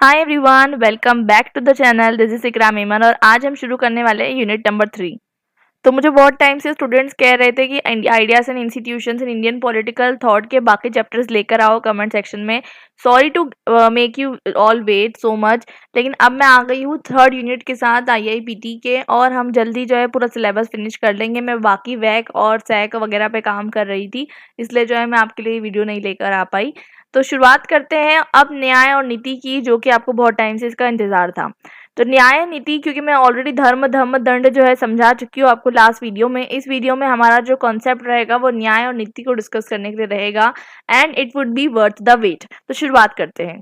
Hi everyone, welcome back to the channel. This is Ikram Iman और आज हम शुरू करने वाले हैं यूनिट नंबर 3। तो मुझे बहुत टाइम से स्टूडेंट्स कह रहे थे कि ideas and institutions in Indian political thought के बाकी चैप्टर्स लेकर आओ कमेंट सेक्शन में। Sorry to make you all wait so much, लेकिन अब मैं आ गई हूँ थर्ड यूनिट के साथ आईआईपीटी के, और हम जल्दी जो है पूरा सिलेबस फिनिश कर लेंगे। मैं बाकी वैक और सैक वगैरह पे काम कर रही थी, इसलिए जो है मैं आपके लिए वीडियो नहीं लेकर आ पाई। तो शुरुआत करते हैं अब न्याय और नीति की, जो कि आपको बहुत टाइम से इसका इंतजार था। तो न्याय नीति, क्योंकि मैं ऑलरेडी धर्म धम्म दंड जो है समझा चुकी हूँ आपको लास्ट वीडियो में, इस वीडियो में हमारा जो कॉन्सेप्ट रहेगा वो न्याय और नीति को डिस्कस करने के लिए रहेगा, and it would be worth the wait. तो शुरुआत करते हैं।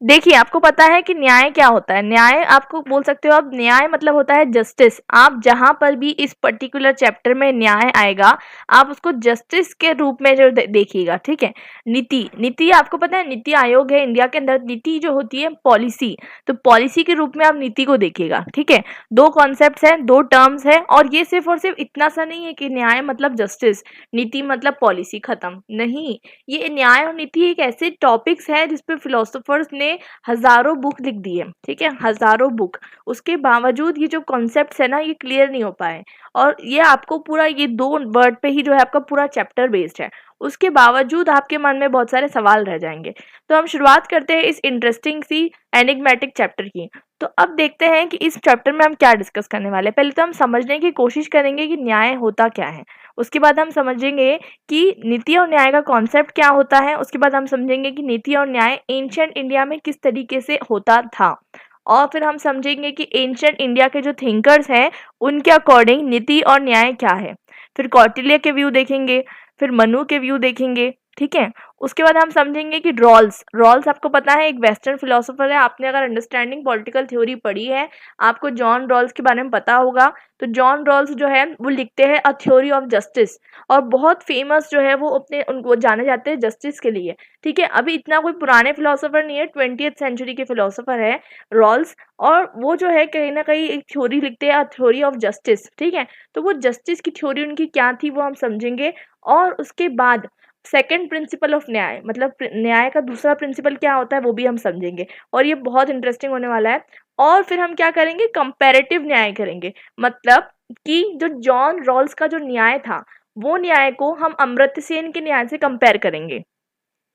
देखिए, आपको पता है कि न्याय क्या होता है। न्याय आपको बोल सकते हो आप, न्याय मतलब होता है जस्टिस। आप जहां पर भी इस पर्टिकुलर चैप्टर में न्याय आएगा, आप उसको जस्टिस के रूप में जो देखिएगा, ठीक है। नीति, नीति आपको पता है नीति आयोग है इंडिया के अंदर। नीति जो होती है पॉलिसी, तो पॉलिसी के रूप में आप नीति को देखिएगा, ठीक है। दो कॉन्सेप्ट है, दो टर्म्स है, और ये सिर्फ और सिर्फ इतना सा नहीं है कि न्याय मतलब जस्टिस, नीति मतलब पॉलिसी, खत्म नहीं। ये न्याय और नीति एक ऐसे टॉपिक्स है जिसपे फिलोसोफर्स ने हजारों बुक लिख दी है, ठीक है, हजारों बुक। उसके बावजूद ये जो कॉन्सेप्ट्स है ना, ये क्लियर नहीं हो पाए, और ये आपको पूरा ये दो वर्ड पे ही जो है आपका पूरा चैप्टर बेस्ड है। उसके बावजूद आपके मन में बहुत सारे सवाल रह जाएंगे। तो हम शुरुआत करते हैं इस इंटरेस्टिंग सी एनिग्मेटिक चैप्टर की। तो अब देखते हैं कि इस चैप्टर में हम क्या डिस्कस करने वाले हैं। पहले तो हम समझने की कोशिश करेंगे कि न्याय होता क्या है। उसके बाद हम समझेंगे कि नीति और न्याय का कॉन्सेप्ट क्या होता है। उसके बाद हम समझेंगे कि नीति और न्याय एंशिएंट इंडिया में किस तरीके से होता था, और फिर हम समझेंगे कि एंशिएंट इंडिया के जो थिंकर्स हैं उनके अकॉर्डिंग नीति और न्याय क्या है। फिर कौटिल्य के व्यू देखेंगे, फिर मनु के व्यू देखेंगे, ठीक है। उसके बाद हम समझेंगे कि रॉल्स, रॉल्स आपको पता है एक वेस्टर्न फिलोसोफर है। आपने अगर अंडरस्टैंडिंग पॉलिटिकल थ्योरी पढ़ी है, आपको जॉन रॉल्स के बारे में पता होगा। तो जॉन रॉल्स जो है वो लिखते हैं अ थ्योरी ऑफ जस्टिस, और बहुत फेमस जो है वो अपने उनको जाने जाते हैं जस्टिस के लिए, ठीक है। अभी इतना कोई पुराने फिलोसोफर नहीं है, 20th सेंचुरी के फिलोसोफर है रॉल्स, और वो जो है कहीं ना कहीं एक थ्योरी लिखते हैं, थ्योरी ऑफ जस्टिस, ठीक है। तो वो जस्टिस की थ्योरी उनकी क्या थी वो हम समझेंगे। और उसके बाद सेकंड प्रिंसिपल ऑफ न्याय, मतलब न्याय का दूसरा प्रिंसिपल क्या होता है वो भी हम समझेंगे, और ये बहुत इंटरेस्टिंग होने वाला है। और फिर हम क्या करेंगे, कंपैरेटिव न्याय करेंगे, मतलब कि जो जॉन रॉल्स का जो न्याय था, वो न्याय को हम अमर्त्य सेन के न्याय से कंपेयर करेंगे।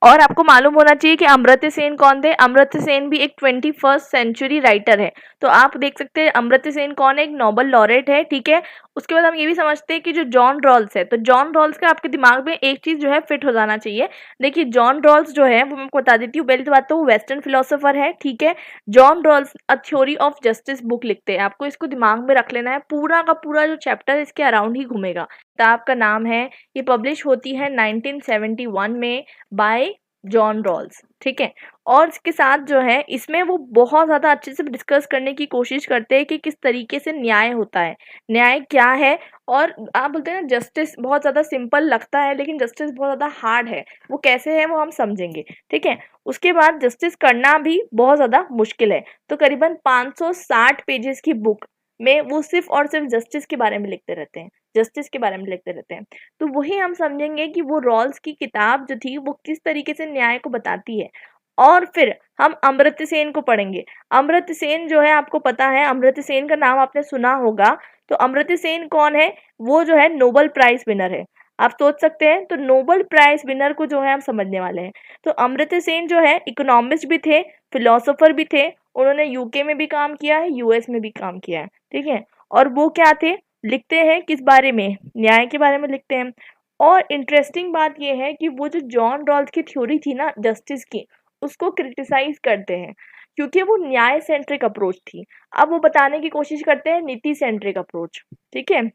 और आपको मालूम होना चाहिए कि अमर्त्य सेन कौन थे। अमर्त्य सेन भी एक 21st सेंचुरी राइटर है। तो आप देख सकते हैं अमर्त्य सेन कौन है, एक नोबल लॉरेट है, ठीक है। उसके बाद हम ये भी समझते हैं कि जो जॉन रॉल्स है, तो जॉन रॉल्स का आपके दिमाग में एक चीज जो है फिट हो जाना चाहिए। देखिए, जॉन रॉल्स जो है वो मैं आपको बता देती हूँ। पहली तो बात तो वो वेस्टर्न फिलोसोफर है, ठीक है। John Rawls a theory of justice book लिखते हैं। आपको इसको दिमाग में रख लेना है, पूरा का पूरा जो चैप्टर इसके अराउंड ही घूमेगा। किताब का नाम है, ये पब्लिश होती है 1971 में बाय जॉन रॉल्स, ठीक है। और इसके साथ जो है इसमें वो बहुत ज़्यादा अच्छे से डिस्कस करने की कोशिश करते हैं कि किस तरीके से न्याय होता है, न्याय क्या है। और आप बोलते हैं ना जस्टिस बहुत ज़्यादा सिंपल लगता है, लेकिन जस्टिस बहुत ज़्यादा हार्ड है। वो कैसे है वो हम समझेंगे, ठीक है। उसके बाद जस्टिस करना भी बहुत ज़्यादा मुश्किल है। तो करीबन 560 पेजेस की बुक में वो सिर्फ और सिर्फ जस्टिस के बारे में लिखते रहते हैं, जस्टिस के बारे में लिखते रहते हैं। तो वही हम समझेंगे कि वो रॉल्स की किताब जो थी वो किस तरीके से न्याय को बताती है। और फिर हम अमर्त्य सेन को पढ़ेंगे। अमर्त्य सेन जो है आपको पता है, अमर्त्य सेन का नाम आपने सुना होगा। तो अमर्त्य सेन कौन है, वो जो है नोबेल प्राइज विनर है। आप सोच सकते हैं, तो नोबेल प्राइज विनर को जो है हम समझने वाले हैं। तो अमर्त्य सेन जो है इकोनॉमिस्ट भी थे, फिलोसोफर भी थे। उन्होंने यूके में भी काम किया है, यूएस में भी काम किया है, ठीक है। और वो क्या थे, लिखते हैं किस बारे में, न्याय के बारे में लिखते हैं। और इंटरेस्टिंग बात यह है कि वो जो जॉन रॉल्स की थ्योरी थी ना जस्टिस की, उसको क्रिटिसाइज करते हैं, क्योंकि वो न्याय सेंट्रिक अप्रोच थी। अब वो बताने की कोशिश करते हैं नीति सेंट्रिक अप्रोच, ठीक है।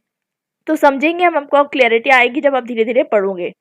तो समझेंगे हम, आपको क्लैरिटी आएगी जब आप धीरे धीरे पढ़ोगे।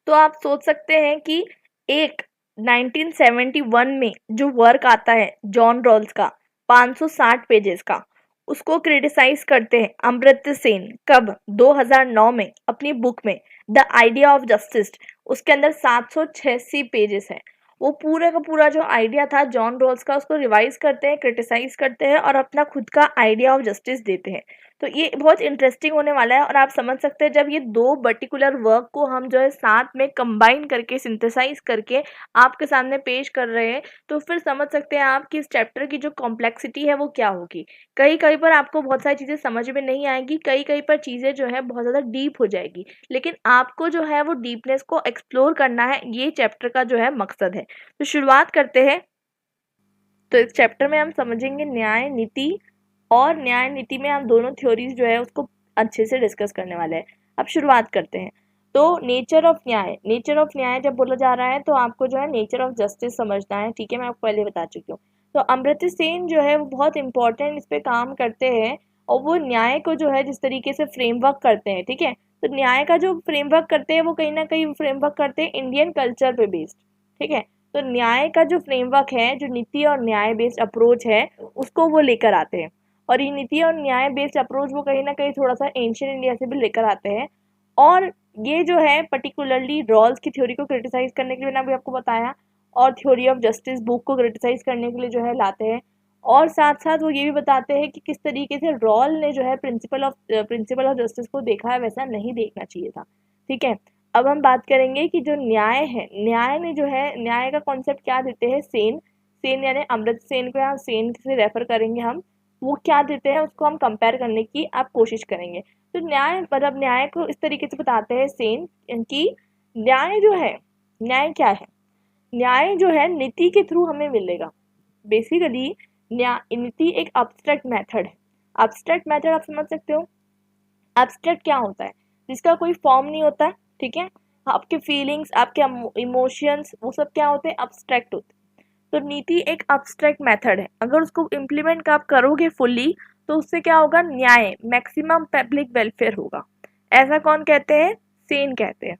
तो आप सोच सकते हैं कि एक 1971 में जो वर्क आता है जॉन रॉल्स का 560 पेजेस का, उसको क्रिटिसाइज करते हैं अमर्त्य सेन। कब, 2009 में अपनी बुक में द आइडिया ऑफ जस्टिस। उसके अंदर 786 पेजेस है। वो पूरा का पूरा जो आइडिया था जॉन रॉल्स का, उसको रिवाइज करते हैं, क्रिटिसाइज करते हैं, और अपना खुद का आइडिया ऑफ जस्टिस देते हैं। तो ये बहुत इंटरेस्टिंग होने वाला है और आप समझ सकते हैं जब ये दो पर्टिकुलर वर्क को हम जो है साथ में कंबाइन करके सिंथेसाइज करके आपके सामने पेश कर रहे हैं, तो फिर समझ सकते हैं आप कि इस चैप्टर की जो कॉम्प्लेक्सिटी है वो क्या होगी। कहीं कहीं पर आपको बहुत सारी चीज़ें समझ में नहीं आएगी, कहीं कहीं पर चीज़ें जो है बहुत ज़्यादा डीप हो जाएगी, लेकिन आपको जो है वो डीपनेस को एक्सप्लोर करना है, ये चैप्टर का जो है मकसद है। तो शुरुआत करते हैं। तो इस चैप्टर में हम समझेंगे न्याय नीति, और न्याय नीति में हम दोनों थ्योरीज जो है उसको अच्छे से डिस्कस करने वाले हैं। अब शुरुआत करते हैं। तो नेचर ऑफ न्याय, नेचर ऑफ न्याय जब बोला जा रहा है तो आपको जो है नेचर ऑफ जस्टिस समझना है, ठीक है, मैं आपको पहले बता चुकी हूँ। तो अमर्त्य सेन जो है वो बहुत इंपॉर्टेंट इस पे काम करते हैं, और वो न्याय को जो है जिस तरीके से फ्रेमवर्क करते हैं, ठीक है, तो न्याय का जो फ्रेमवर्क करते हैं वो कहीं ना कहीं फ्रेमवर्क करते हैं इंडियन कल्चर पे बेस्ड, ठीक है। तो न्याय का जो फ्रेमवर्क है, जो नीति और न्याय बेस्ड अप्रोच है, उसको वो लेकर आते हैं, और ये नीति और न्याय बेस्ड अप्रोच वो कहीं ना कहीं थोड़ा सा एंशियंट इंडिया से भी लेकर आते हैं। और ये जो है पर्टिकुलरली रॉल्स की थ्योरी को क्रिटिसाइज करने के लिए मैंने अभी आपको बताया, और थ्योरी ऑफ जस्टिस बुक को क्रिटिसाइज करने के लिए जो है लाते हैं, और साथ साथ वो ये भी बताते हैं कि किस तरीके से रॉल ने जो है प्रिंसिपल ऑफ जस्टिस को देखा है, वैसा नहीं देखना चाहिए था, ठीक है। अब हम बात करेंगे कि जो न्याय है, न्याय ने जो है न्याय का कॉन्सेप्ट क्या देते हैं, सेन, सेन यानी अमर्त्य सेन को यहाँ सेन से रेफर करेंगे हम, वो क्या देते हैं उसको हम कंपेयर करने की आप कोशिश करेंगे। तो न्याय मतलब न्याय को इस तरीके से बताते हैं सेन कि न्याय जो है, न्याय क्या है, न्याय जो है नीति के थ्रू हमें मिलेगा। बेसिकली न्याय नीति एक अब्स्ट्रैक्ट मेथड है। अब्स्ट्रैक्ट मेथड आप समझ सकते हो, एब्स्ट्रैक्ट क्या होता है, जिसका कोई फॉर्म नहीं होता है, ठीक है, आपके फीलिंग्स, आपके इमोशंस, वो सब क्या होते हैं, अब्स्ट्रैक्ट होते हैं। तो नीति एक अब्स्ट्रैक्ट मेथड है, अगर उसको इम्प्लीमेंट आप करोगे फुल्ली तो उससे क्या होगा, न्याय, मैक्सिमम पब्लिक वेलफेयर होगा। ऐसा कौन कहते हैं, सेन कहते हैं।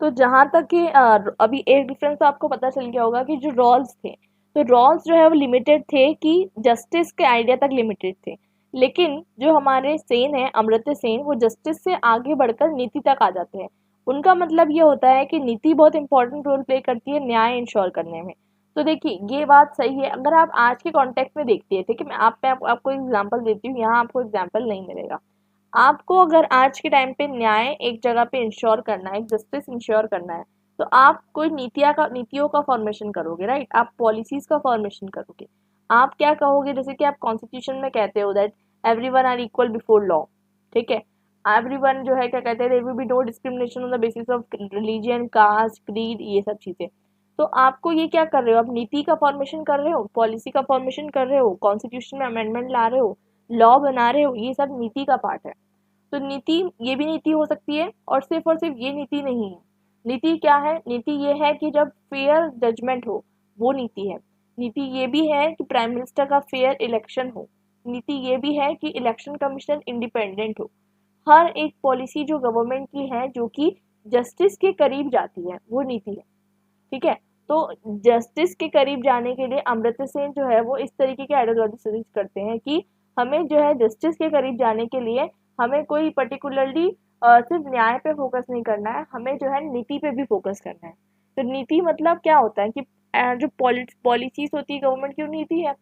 तो जहाँ तक कि अभी एक डिफरेंस तो आपको पता चल गया होगा कि जो रॉल्स थे, तो रॉल्स जो है वो लिमिटेड थे कि जस्टिस के आइडिया तक लिमिटेड थे, लेकिन जो हमारे सेन है, अमर्त्य सेन, वो जस्टिस से आगे बढ़कर नीति तक आ जाते हैं। उनका मतलब ये होता है कि नीति बहुत इंपॉर्टेंट रोल प्ले करती है न्याय इंश्योर करने में। तो देखिए ये बात सही है, अगर आप आज के कॉन्टेक्स्ट में देखती है, ठीक है, मैं आपको एग्जाम्पल देती हूँ, यहाँ आपको एग्जाम्पल नहीं मिलेगा। आपको अगर आज के टाइम पे न्याय एक जगह पे इंश्योर करना है, एक जस्टिस इंश्योर करना है, तो आप कोई नीतियों का फॉर्मेशन करोगे, राइट, आप पॉलिसीज का फॉर्मेशन करोगे। आप क्या कहोगे, जैसे कि आप कॉन्स्टिट्यूशन में कहते हो that everyone are equal before law, ठीक है, एवरीवन जो है क्या कहते हैं, there will be no discrimination on the basis of religion, caste, creed, ये सब चीजें। तो आपको ये क्या कर रहे हो, आप नीति का फॉर्मेशन कर रहे हो, पॉलिसी का फॉर्मेशन कर रहे हो, कॉन्स्टिट्यूशन में अमेंडमेंट ला रहे हो, लॉ बना रहे हो, ये सब नीति का पार्ट है। तो नीति, ये भी नीति हो सकती है, और सिर्फ ये नीति नहीं है। नीति क्या है, नीति ये है कि जब फेयर जजमेंट हो, वो नीति है। नीति ये भी है कि प्राइम मिनिस्टर का फेयर इलेक्शन हो। नीति ये भी है कि इलेक्शन कमीशन इंडिपेंडेंट हो। हर एक पॉलिसी जो गवर्नमेंट की है जो कि जस्टिस के करीब जाती है, वो नीति है, ठीक है। तो जस्टिस के करीब जाने के लिए अमर्त्य सेन जो है वो इस तरीके के आइडियोलॉजी सजेस्ट करते हैं कि हमें जो है जस्टिस के करीब जाने के लिए हमें कोई पर्टिकुलरली सिर्फ न्याय पे फोकस नहीं करना है, हमें जो है नीति पे भी फोकस करना है। तो नीति मतलब क्या होता है कि जो पॉलिसीज होती है गवर्नमेंट की, वो नीति है।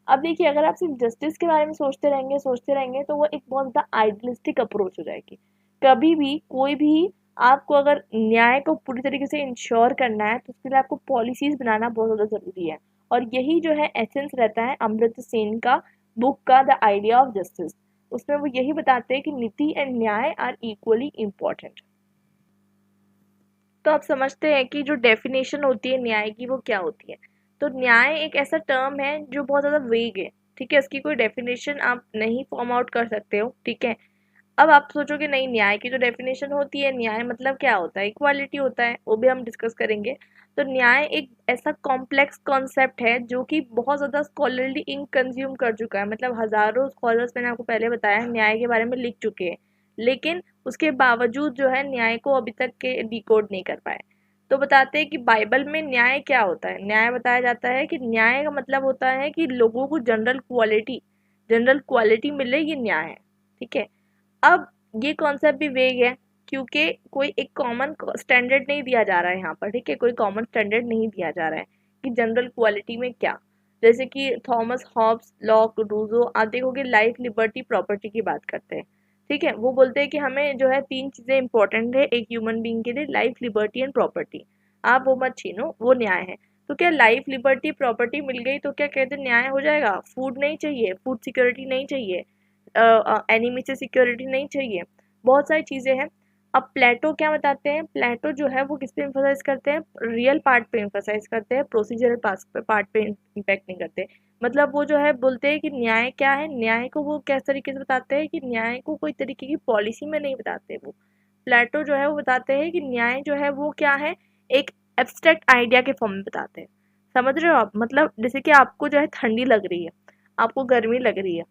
अब देखिए अगर आप सिर्फ जस्टिस के बारे में सोचते रहेंगे तो वो एक बहुत ज़्यादा आइडियलिस्टिक अप्रोच हो जाएगी। कभी भी कोई भी आपको अगर न्याय को पूरी तरीके से इंश्योर करना है तो उसके लिए आपको पॉलिसीज बनाना बहुत ज़्यादा ज़रूरी है, और यही जो है एसेंस रहता है अमर्त्य सेन का बुक का, द आइडिया ऑफ जस्टिस। उसमें वो यही बताते हैं कि नीति एंड न्याय आर इक्वली इम्पोर्टेंट। तो आप समझते हैं कि जो डेफिनेशन होती है न्याय की वो क्या होती है। तो न्याय एक ऐसा टर्म है जो बहुत ज़्यादा वेग है, ठीक है, इसकी कोई डेफिनेशन आप नहीं फॉर्म आउट कर सकते हो, ठीक है। अब आप सोचोगे नहीं, न्याय की जो डेफिनेशन होती है, न्याय मतलब क्या होता है, इक्वालिटी होता है, वो भी हम डिस्कस करेंगे। तो न्याय एक ऐसा कॉम्प्लेक्स कॉन्सेप्ट है जो कि बहुत ज़्यादा स्कॉलरली इंक कंज्यूम कर चुका है, मतलब हज़ारों स्कॉलर्स, मैंने आपको पहले बताया, न्याय के बारे में लिख चुके हैं, लेकिन उसके बावजूद जो है न्याय को अभी तक के डिकोड नहीं कर पाए। तो बताते हैं कि बाइबल में न्याय क्या होता है। न्याय बताया जाता है कि न्याय का मतलब होता है कि लोगों को जनरल क्वालिटी मिले, ये न्याय है, ठीक है। अब ये कॉन्सेप्ट भी वेग है क्योंकि कोई एक कॉमन स्टैंडर्ड नहीं दिया जा रहा है यहाँ पर, ठीक है, कोई कॉमन स्टैंडर्ड नहीं दिया जा रहा है कि जनरल क्वालिटी में क्या। जैसे कि थॉमस हॉब्स, लॉक, रूसो, आप देखोगे लाइफ, लिबर्टी, प्रॉपर्टी की बात करते हैं। ठीक है, वो बोलते हैं कि हमें जो है 3 चीज़ें इंपॉर्टेंट है एक ह्यूमन बीइंग के लिए, लाइफ, लिबर्टी एंड प्रॉपर्टी। आप वो मत छीनो, वो न्याय है। तो क्या लाइफ, लिबर्टी, प्रॉपर्टी मिल गई तो क्या कहते हैं न्याय हो जाएगा? फूड नहीं चाहिए, फूड सिक्योरिटी नहीं चाहिए, एनिमी से सिक्योरिटी नहीं चाहिए, बहुत सारी चीज़ें हैं। अब प्लेटो क्या बताते हैं? प्लेटो जो है वो किस पे एम्फोसाइज करते हैं? रियल पार्ट पे एम्फोसाइज करते हैं, प्रोसीजरल पार्ट पे इम्पैक्ट नहीं करते। मतलब वो जो है बोलते हैं कि न्याय क्या है, न्याय को वो किस तरीके से बताते हैं कि न्याय को कोई तरीके की पॉलिसी में नहीं बताते। वो प्लेटो जो है वो बताते हैं कि न्याय जो है वो क्या है, एक एब्स्ट्रैक्ट आइडिया के फॉर्म में बताते हैं। समझ रहे हो आप? मतलब जैसे कि आपको जो है ठंडी लग रही है, आपको गर्मी लग रही है,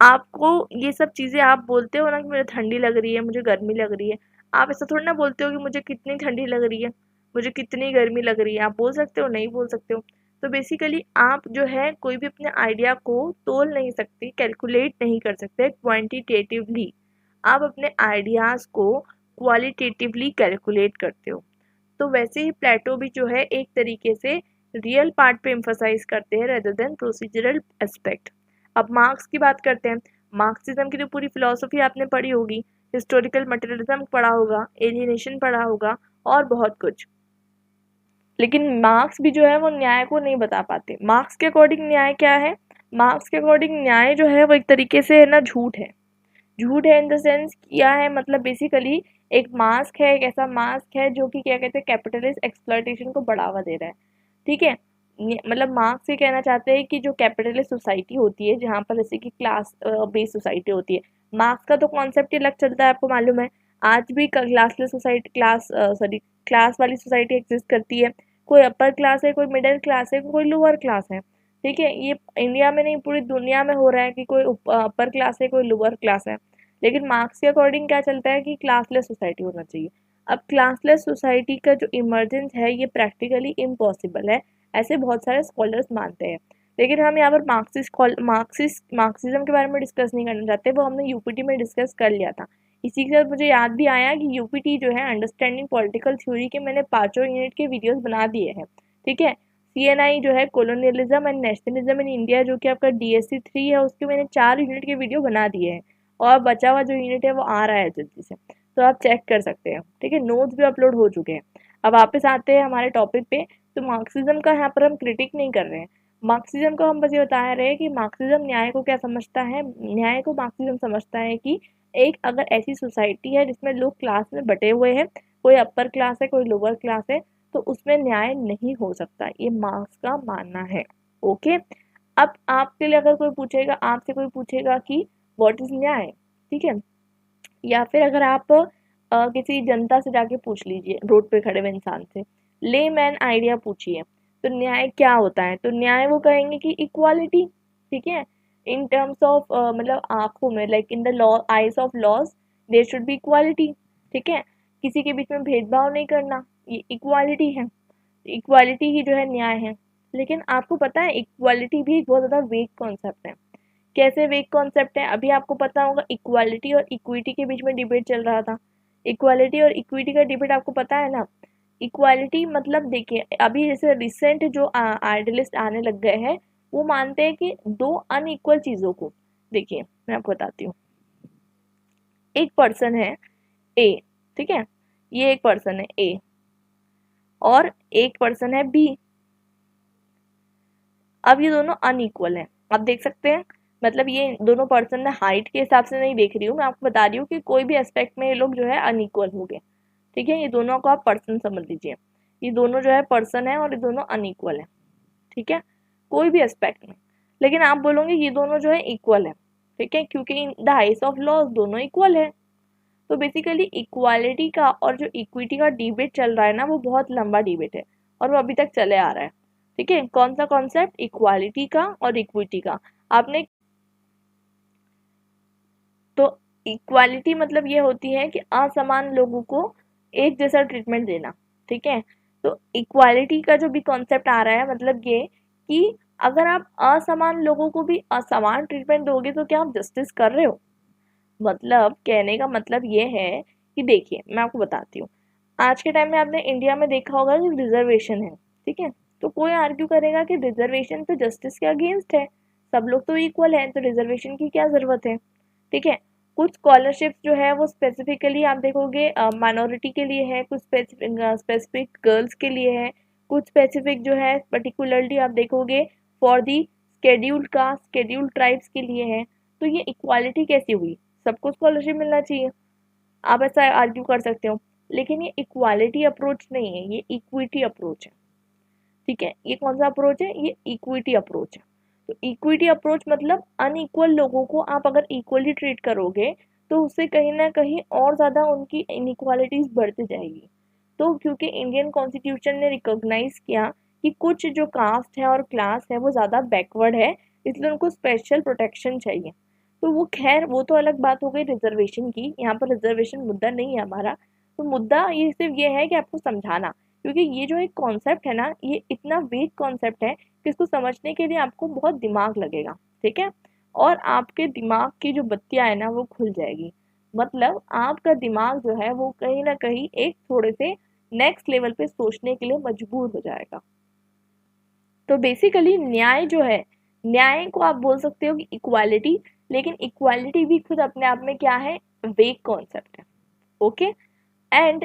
आपको ये सब चीज़ें आप बोलते हो ना कि मुझे ठंडी लग रही है, मुझे गर्मी लग रही है। आप ऐसा थोड़ी ना बोलते हो कि मुझे कितनी ठंडी लग रही है, मुझे कितनी गर्मी लग रही है। आप बोल सकते हो? नहीं बोल सकते हो। तो बेसिकली आप जो है कोई भी अपने आइडिया को तोल नहीं सकते, कैलकुलेट नहीं कर सकते क्वांटिटेटिवली। आप अपने आइडियाज़ को क्वालिटेटिवली कैलकुलेट करते हो। तो वैसे ही प्लेटो भी जो है एक तरीके से रियल पार्ट पे एम्फसाइज करते हैं रेदर देन प्रोसीजरल एस्पेक्ट। अब मार्क्स की बात करते हैं। मार्क्सिज्म की तो पूरी फिलॉसफी आपने पढ़ी होगी, हिस्टोरिकल मटेरियलिज्म पढ़ा होगा, एलियनेशन पढ़ा होगा और बहुत कुछ। लेकिन मार्क्स भी जो है वो न्याय को नहीं बता पाते। मार्क्स के अकॉर्डिंग न्याय क्या है? मार्क्स के अकॉर्डिंग न्याय जो है वो एक तरीके से है ना झूठ है। झूठ है इन द सेंस क्या है, मतलब बेसिकली एक मास्क है, एक ऐसा मास्क है जो कि क्या कहते हैं कैपिटलिस्ट एक्सप्लॉयटेशन को बढ़ावा दे रहा है। ठीक है, मतलब मार्क्स ये कहना चाहते हैं कि जो कैपिटलिस्ट सोसाइटी होती है जहाँ पर जैसे कि क्लास बेस्ड सोसाइटी होती है, मार्क्स का तो कॉन्सेप्ट ही अलग चलता है, आपको मालूम है। आज भी क्लासलेस सोसाइटी, क्लास वाली सोसाइटी एग्जिस्ट करती है। कोई अपर क्लास है, कोई मिडिल क्लास है, कोई लोअर क्लास है। ठीक है, ये इंडिया में नहीं पूरी दुनिया में हो रहा है कि कोई अपर क्लास है, कोई लोअर क्लास है। लेकिन मार्क्स के अकॉर्डिंग क्या चलता है कि क्लासलेस सोसाइटी होना चाहिए। अब क्लासलेस सोसाइटी का जो इमर्जेंस है ये प्रैक्टिकली इम्पॉसिबल है, ऐसे बहुत सारे स्कॉलर्स मानते हैं। लेकिन हम यहाँ पर मार्क्सिज्म के बारे में डिस्कस नहीं करना चाहते, वो हमने यूपीटी में डिस्कस कर लिया था। इसी के साथ मुझे याद भी आया कि यूपीटी जो है अंडरस्टैंडिंग पॉलिटिकल थ्योरी के मैंने 5 यूनिट के वीडियोस बना दिए हैं। ठीक है, सीएनआई जो है colonialism and nationalism in India जो कि आपका डीएससी 3 है, उसके मैंने 4 यूनिट के वीडियो बना दिए हैं और बचा हुआ जो यूनिट है वो आ रहा है जल्दी से, तो आप चेक कर सकते हैं। ठीक है, नोट्स भी अपलोड हो चुके हैं। अब वापस आते हैं हमारे टॉपिक पे। तो मार्क्सिज्म का यहाँ पर हम क्रिटिक नहीं कर रहे हैं। मार्क्सिज्म को हम बस ये बता रहे हैं कि मार्क्सिज्म न्याय को क्या समझता है। न्याय को मार्क्सिज्म समझता है कि एक अगर ऐसी सोसाइटी है जिसमें लोग क्लास में बटे हुए हैं, कोई अपर क्लास है, कोई लोअर क्लास है, तो उसमें न्याय नहीं हो सकता। ये मार्क्स का मानना है। ओके, अब आपके लिए अगर कोई पूछेगा, आपसे कोई पूछेगा कि व्हाट इज न्याय, ठीक है, या फिर अगर आप किसी जनता से जाके पूछ लीजिए, रोड पे खड़े हुए इंसान से ले मैन आइडिया पूछिए तो न्याय क्या होता है, तो न्याय वो कहेंगे कि इक्वालिटी। ठीक है, इन टर्म्स ऑफ मतलब आंखों में, like in the law eyes of laws there should be equality. ठीक है, किसी के बीच में भेदभाव नहीं करना, ये इक्वालिटी है। इक्वालिटी ही जो है न्याय है। लेकिन आपको पता है इक्वालिटी भी एक बहुत ज़्यादा वेग कॉन्सेप्ट है। कैसे वेग कॉन्सेप्ट है? अभी आपको पता होगा इक्वालिटी और इक्विटी के बीच में डिबेट चल रहा था। इक्वालिटी और इक्विटी का डिबेट आपको पता है ना। इक्वालिटी मतलब देखिए अभी जैसे रिसेंट जो आइडियलिस्ट आने लग गए हैं, वो मानते हैं कि दो अनइक्वल चीज़ों को, देखिए मैं आपको बताती हूँ। एक पर्सन है ए, ठीक है, ये एक पर्सन है ए और एक पर्सन है बी। अब ये दोनों अनइक्वल हैं, आप देख सकते हैं। मतलब ये दोनों पर्सन में हाइट के हिसाब से नहीं देख रही हूँ, मैं आपको बता रही हूँ कि कोई भी एस्पेक्ट में ये लोग जो है अनइक्वल हो गए। ठीक है, ये दोनों को आप पर्सन समझ लीजिए। ये दोनों जो है पर्सन है और ये दोनों अनइक्वल है। ठीक है, कोई भी एस्पेक्ट में। लेकिन आप बोलोगे ये दोनों जो है इक्वल है। ठीक है, क्योंकि in the eyes of laws दोनों इक्वल है। तो बेसिकली इक्वालिटी का और जो इक्विटी का डिबेट चल रहा है ना, वो बहुत लंबा डिबेट है और वो अभी तक चले आ रहा है। ठीक है, कौन सा कॉन्सेप्ट? इक्वालिटी का और इक्विटी का। आपने तो इक्वालिटी मतलब ये होती है कि असमान लोगों को एक जैसा ट्रीटमेंट देना। ठीक है, तो इक्वालिटी का जो भी कॉन्सेप्ट आ रहा है मतलब ये कि अगर आप असमान लोगों को भी असमान ट्रीटमेंट दोगे तो क्या आप जस्टिस कर रहे हो? मतलब कहने का मतलब ये है कि देखिए मैं आपको बताती हूँ। आज के टाइम में आपने इंडिया में देखा होगा कि रिजर्वेशन है। ठीक है, तो कोई आर्ग्यू करेगा कि रिजर्वेशन तो जस्टिस के अगेंस्ट है, सब लोग तो इक्वल हैं, तो रिजर्वेशन की क्या ज़रूरत है। ठीक है, कुछ स्कॉलरशिप जो है वो स्पेसिफिकली आप देखोगे माइनॉरिटी के लिए है, कुछ स्पेसिफिक गर्ल्स के लिए है, कुछ स्पेसिफिक जो है पर्टिकुलरली आप देखोगे for the scheduled caste scheduled tribes के लिए है। तो ये इक्वालिटी कैसी हुई, सबको स्कॉलरशिप मिलना चाहिए, आप ऐसा आर्ग्यू कर सकते हो। लेकिन ये इक्वालिटी अप्रोच नहीं है, ये इक्विटी अप्रोच है। ठीक है, ये कौन सा अप्रोच है, ये इक्विटी अप्रोच है। तो इक्विटी अप्रोच मतलब अनइक्वल लोगों को आप अगर इक्वली ट्रीट करोगे तो उससे कहीं ना कहीं और ज़्यादा उनकी इनइक्वालिटीज़ बढ़ती जाएगी। तो क्योंकि इंडियन कॉन्स्टिट्यूशन ने रिकॉग्नाइज किया कि कुछ जो कास्ट है और क्लास है वो ज़्यादा बैकवर्ड है, इसलिए उनको स्पेशल प्रोटेक्शन चाहिए। तो वो खैर वो तो अलग बात हो गई रिजर्वेशन की, यहाँ पर रिजर्वेशन मुद्दा नहीं है हमारा। तो मुद्दा ये सिर्फ ये है कि आपको समझाना, क्योंकि ये जो एक कॉन्सेप्ट है ना, ये इतना वीक कॉन्सेप्ट है कि इसको समझने के लिए आपको बहुत दिमाग लगेगा। ठीक है, और आपके दिमाग की जो बत्तियां है ना वो खुल जाएगी, मतलब आपका दिमाग जो है वो कहीं ना कहीं एक थोड़े से नेक्स्ट लेवल पे सोचने के लिए मजबूर हो जाएगा। तो बेसिकली न्याय जो है, न्याय को आप बोल सकते हो कि इक्वालिटी, लेकिन इक्वालिटी भी खुद अपने आप में क्या है, वेग कॉन्सेप्ट है। ओके, एंड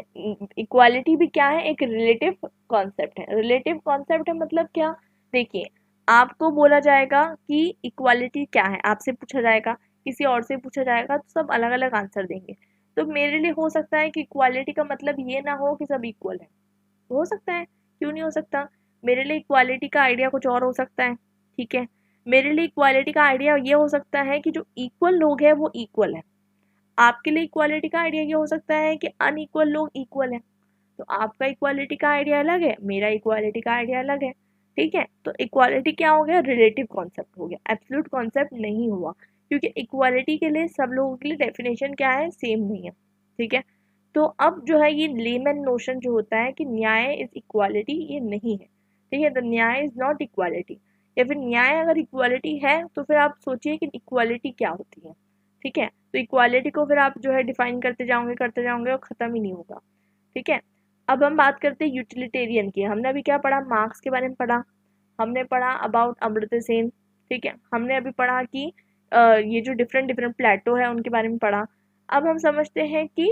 इक्वालिटी भी क्या है, एक रिलेटिव कॉन्सेप्ट है। रिलेटिव कॉन्सेप्ट है मतलब क्या, देखिए आपको बोला जाएगा कि इक्वालिटी क्या है, आपसे पूछा जाएगा, किसी और से पूछा जाएगा, तो सब अलग अलग आंसर देंगे। तो मेरे लिए हो सकता है कि इक्वालिटी का मतलब ये ना हो कि सब इक्वल है, हो सकता है, क्यों नहीं हो सकता। मेरे लिए इक्वालिटी का आइडिया कुछ और हो सकता है। ठीक है, मेरे लिए इक्वालिटी का आइडिया ये हो सकता है कि जो इक्वल लोग हैं वो इक्वल है। आपके लिए इक्वालिटी का आइडिया ये हो सकता है कि अनइक्वल लोग इक्वल हैं। तो आपका इक्वालिटी का आइडिया अलग है, मेरा इक्वालिटी का आइडिया अलग है। ठीक है, तो इक्वालिटी क्या हो गया, रिलेटिव कॉन्सेप्ट हो गया, एब्सोल्यूट कॉन्सेप्ट नहीं हुआ, क्योंकि इक्वालिटी के लिए सब लोगों के लिए डेफिनेशन क्या है, सेम नहीं है। ठीक है, तो अब जो है ये लेमन नोशन जो होता है कि न्याय इज इक्वालिटी, ये नहीं है। ठीक है, तो न्याय इज नॉट इक्वालिटी, या फिर न्याय अगर इक्वालिटी है तो फिर आप सोचिए कि इक्वालिटी क्या होती है। ठीक है, तो इक्वालिटी को फिर आप जो है डिफाइन करते जाओगे और ख़त्म ही नहीं होगा। ठीक है, अब हम बात करते हैं यूटिलिटेरियन की। हमने अभी क्या पढ़ा, मार्क्स के बारे में पढ़ा, हमने पढ़ा अबाउट अमर्त्य सेन। ठीक है, हमने अभी पढ़ा कि ये जो डिफरेंट डिफरेंट प्लेटो है उनके बारे में पढ़ा। अब हम समझते हैं कि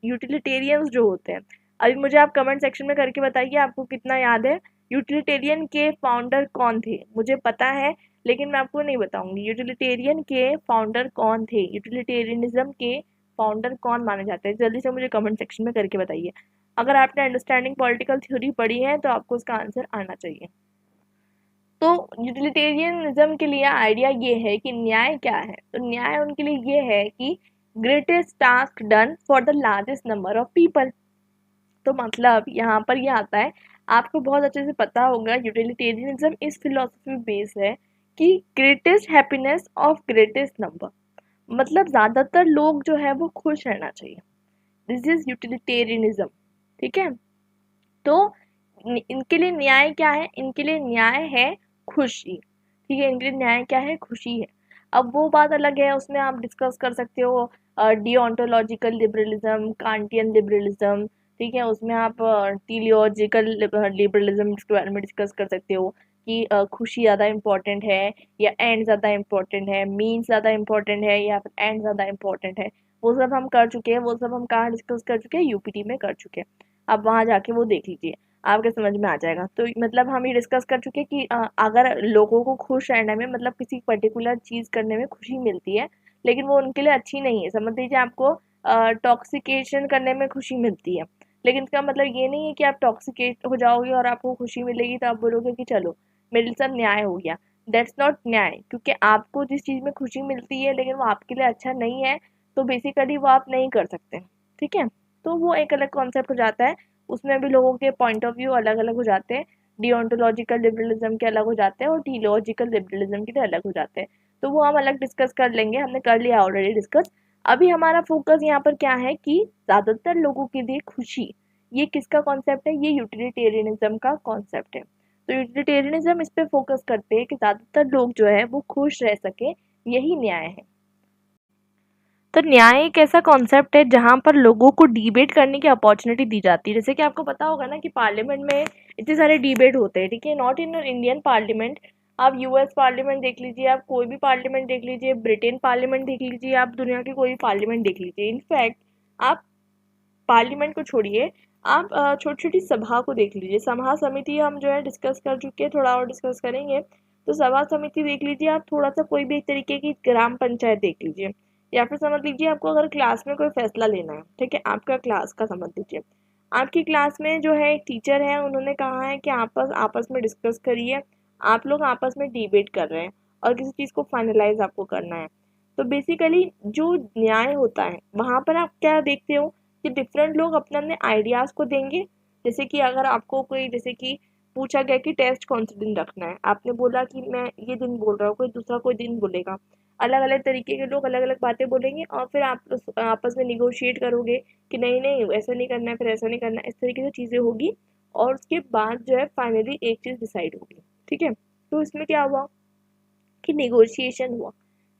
यूटिलिटेरियंस जो होते हैं, अभी मुझे आप कमेंट सेक्शन में करके बताइए आपको कितना याद है यूटिलिटेरियन के फाउंडर कौन थे। मुझे पता है लेकिन मैं आपको नहीं बताऊंगी यूटिलिटेरियन के फाउंडर कौन थे, यूटिलिटेरियनिज्म के फाउंडर कौन माने जाते हैं, जल्दी से मुझे कमेंट सेक्शन में करके बताइए। अगर आपने अंडरस्टैंडिंग पॉलिटिकल थ्योरी पढ़ी है तो आपको उसका आंसर आना चाहिए। तो यूटिलिटेरियनिज्म के लिए आइडिया ये है कि न्याय क्या है, तो न्याय उनके लिए ये है कि greatest task done for the largest number of people. तो मतलब यहाँ पर ये आता है, आपको बहुत अच्छे से पता होगा यूटिलिटेरियनिज्म इस फिलोसफी बेस है कि greatest happiness of greatest number, मतलब ज़्यादातर लोग जो है वो खुश रहना चाहिए। This is utilitarianism. ठीक है, तो इनके लिए न्याय क्या है, इनके लिए न्याय है खुशी। ठीक है, इनके लिए न्याय क्या है, खुशी है। अब वो बात अलग है, उसमें आप डिस्कस कर सकते हो डिओन्टोलॉजिकल लिबरलिज्म, कांटियन लिबरलिज्म। ठीक है, उसमें आप टीलियोजिकल लिबरलिज्म के बारे में डिस्कस कर सकते हो कि खुशी ज़्यादा इम्पोर्टेंट है या एंड ज़्यादा इम्पोर्टेंट है, मीन ज़्यादा इम्पोर्टेंट है या फिर एंड ज़्यादा इम्पोर्टेंट है। वो सब हम कर चुके हैं, वो सब हम कहाँ डिस्कस कर चुके हैं, यूपीटी में कर चुके हैं। आप वहाँ जाके वो देख लीजिए, आपके समझ में आ जाएगा। तो मतलब हम ये डिस्कस कर चुके हैं कि अगर लोगों को खुश रहने में, मतलब किसी पर्टिकुलर चीज़ करने में खुशी मिलती है लेकिन वो उनके लिए अच्छी नहीं है, समझ लीजिए आपको टॉक्सिकेशन करने में खुशी मिलती है, लेकिन इसका मतलब ये नहीं है कि आप टॉक्सिकेट हो जाओगे और आपको खुशी मिलेगी तो आप बोलोगे कि चलो मेरे साथ न्याय हो गया। दैट्स नॉट न्याय, क्योंकि आपको जिस चीज़ में खुशी मिलती है लेकिन वो आपके लिए अच्छा नहीं है, तो बेसिकली वो आप नहीं कर सकते। ठीक है, तो वो एक अलग कॉन्सेप्ट हो जाता है, उसमें भी लोगों के पॉइंट ऑफ व्यू अलग अलग हो जाते हैं। डिओन्टोलॉजिकल लिबरलिज्म के अलग हो जाते हैं और टीलॉजिकल लिबरलिज्म के लिए अलग हो जाते हैं। तो वो हम अलग डिस्कस कर लेंगे, हमने कर लिया ऑलरेडी डिस्कस। अभी हमारा फोकस यहाँ पर क्या है कि ज़्यादातर लोगों के लिए खुशी, ये किसका कॉन्सेप्ट है, ये यूटिलिटेरियनिज्म का कॉन्सेप्ट है। तो यूटिलिटेरियनिज्म इस पे फोकस करते हैं कि ज़्यादातर लोग जो है वो खुश रह सके, यही न्याय है। तो न्याय एक ऐसा कॉन्सेप्ट है जहाँ पर लोगों को डिबेट करने की अपॉर्चुनिटी दी जाती है। जैसे कि आपको पता होगा ना कि पार्लियामेंट में इतने सारे डिबेट होते हैं, ठीक है। नॉट इन इंडियन पार्लियामेंट, आप यूएस पार्लियामेंट देख लीजिए, आप कोई भी पार्लियामेंट देख लीजिए, ब्रिटेन पार्लियामेंट देख लीजिए, आप दुनिया की कोई भी पार्लियामेंट देख लीजिए। इनफैक्ट आप पार्लियामेंट को छोड़िए, आप छोटी छोटी सभा को देख लीजिए। सभा समिति हम जो है डिस्कस कर चुके हैं, थोड़ा और डिस्कस करेंगे। तो सभा समिति देख लीजिए आप, थोड़ा सा कोई भी एक तरीके की ग्राम पंचायत देख लीजिए, या फिर समझ लीजिए आपको अगर क्लास में कोई फैसला लेना है, ठीक है, आपका क्लास का समझ लीजिए, आपकी क्लास में जो है एक टीचर है, उन्होंने कहा है कि आपस आपस में डिस्कस करिए, आप लोग आपस में डिबेट कर रहे हैं और किसी चीज़ को फाइनलाइज आपको करना है। तो बेसिकली जो न्याय होता है वहाँ पर आप क्या देखते हो कि डिफरेंट लोग अपने अपने आइडियाज़ को देंगे। जैसे कि अगर आपको कोई, जैसे कि पूछा गया कि टेस्ट कौन से दिन रखना है, आपने बोला कि मैं ये दिन बोल रहा हूँ, कोई दूसरा कोई दिन बोलेगा, अलग अलग तरीके के लोग अलग अलग बातें बोलेंगे और फिर आप आपस में निगोशिएट करोगे कि नहीं नहीं ऐसा नहीं करना है, फिर ऐसा नहीं करना है, इस तरीके से चीज़ें होगी और उसके बाद जो है फाइनली एक चीज़ डिसाइड होगी, ठीक है। तो इसमें क्या हुआ कि निगोशिएशन हुआ,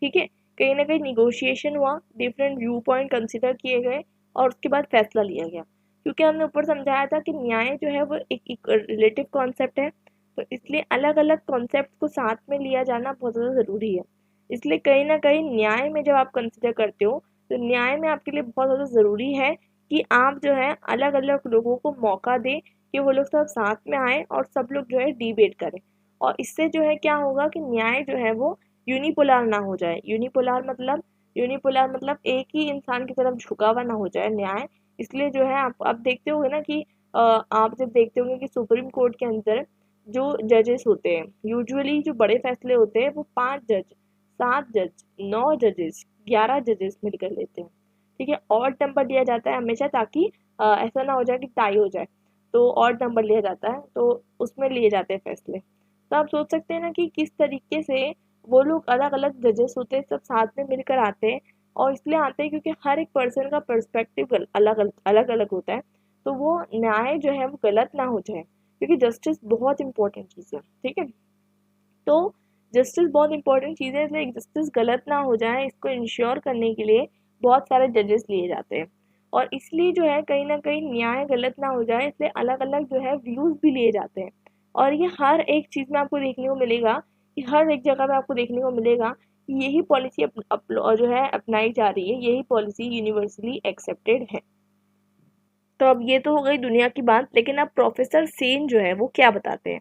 ठीक है, कहीं ना कहीं निगोशिएशन हुआ, डिफरेंट व्यू पॉइंट कंसिडर किए गए और उसके बाद फैसला लिया गया। क्योंकि हमने ऊपर समझाया था कि न्याय जो है वो एक रिलेटिव कॉन्सेप्ट है, तो इसलिए अलग अलग कॉन्सेप्ट को साथ में लिया जाना बहुत ज़्यादा ज़रूरी है। इसलिए कहीं ना कहीं न्याय में जब आप कंसिडर करते हो तो न्याय में आपके लिए बहुत ज़्यादा ज़रूरी है कि आप जो है अलग अलग लोगों को मौका दें कि वो लोग सब साथ में आए और सब लोग जो है डिबेट करें। और इससे जो है क्या होगा कि न्याय जो है वो यूनिपोलर ना हो जाए। यूनिपोलर मतलब एक ही इंसान की तरफ झुका हुआ ना हो जाए न्याय। इसलिए जो है आप देखते होंगे ना कि आप जब देखते होंगे कि सुप्रीम कोर्ट के अंदर जो जजेस होते हैं, यूजुअली जो बड़े फैसले होते हैं वो 5 जज, 7 जज, 9 जजेस, 11 जजेस मिलकर लेते हैं, ठीक है। ऑड नंबर लिया जाता है हमेशा, ताकि ऐसा ना हो जाए कि टाई हो जाए, तो ऑड नंबर लिया जाता है, तो उसमें लिए जाते हैं फैसले। तो आप सोच सकते हैं ना कि किस तरीके से वो लोग अलग अलग जजेस होते हैं, सब साथ में मिलकर आते हैं। और इसलिए आते हैं क्योंकि हर एक पर्सन का पर्सपेक्टिव अलग अलग होता है, तो वो न्याय जो है वो गलत ना हो जाए, क्योंकि जस्टिस बहुत इंपॉर्टेंट चीज़ है, ठीक है। तो जस्टिस बहुत इंपॉर्टेंट चीज़ है, इसलिए जस्टिस गलत ना हो जाए इसको इंश्योर करने के लिए बहुत सारे जजेस लिए जाते हैं। और इसलिए जो है कहीं ना कहीं न्याय गलत ना हो जाए, इसलिए अलग अलग जो है व्यूज़ भी लिए जाते हैं। और ये हर एक चीज़ में आपको देखने को मिलेगा कि हर एक जगह पे आपको देखने को मिलेगा कि यही पॉलिसी जो है अपनाई जा रही है, यही पॉलिसी यूनिवर्सली एक्सेप्टेड है। तो अब ये तो हो गई दुनिया की बात, लेकिन अब प्रोफेसर सेन जो है वो क्या बताते हैं।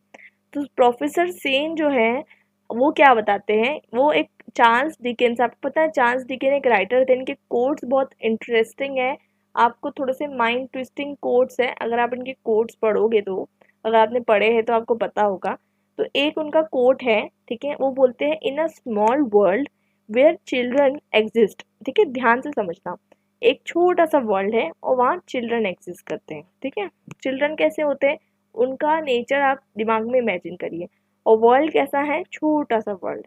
तो प्रोफेसर सेन जो है वो क्या बताते हैं, वो एक चार्ल्स डिकेंस, आपको पता है चार्ल्स डिकेंस एक राइटर थे, इनके कोट्स बहुत इंटरेस्टिंग है। आपको थोड़े से माइंड ट्विस्टिंग कोट्स है, अगर आप इनके कोट्स पढ़ोगे तो, अगर आपने पढ़े हैं तो आपको पता होगा। तो एक उनका कोट है, ठीक है, वो बोलते हैं in a small world where children exist, ठीक है, ध्यान से समझना। एक छोटा सा वर्ल्ड है और वहाँ चिल्ड्रन एग्जिस्ट करते हैं, ठीक है। चिल्ड्रन कैसे होते हैं, उनका नेचर आप दिमाग में इमेजिन करिए। और वर्ल्ड कैसा है, छोटा सा वर्ल्ड,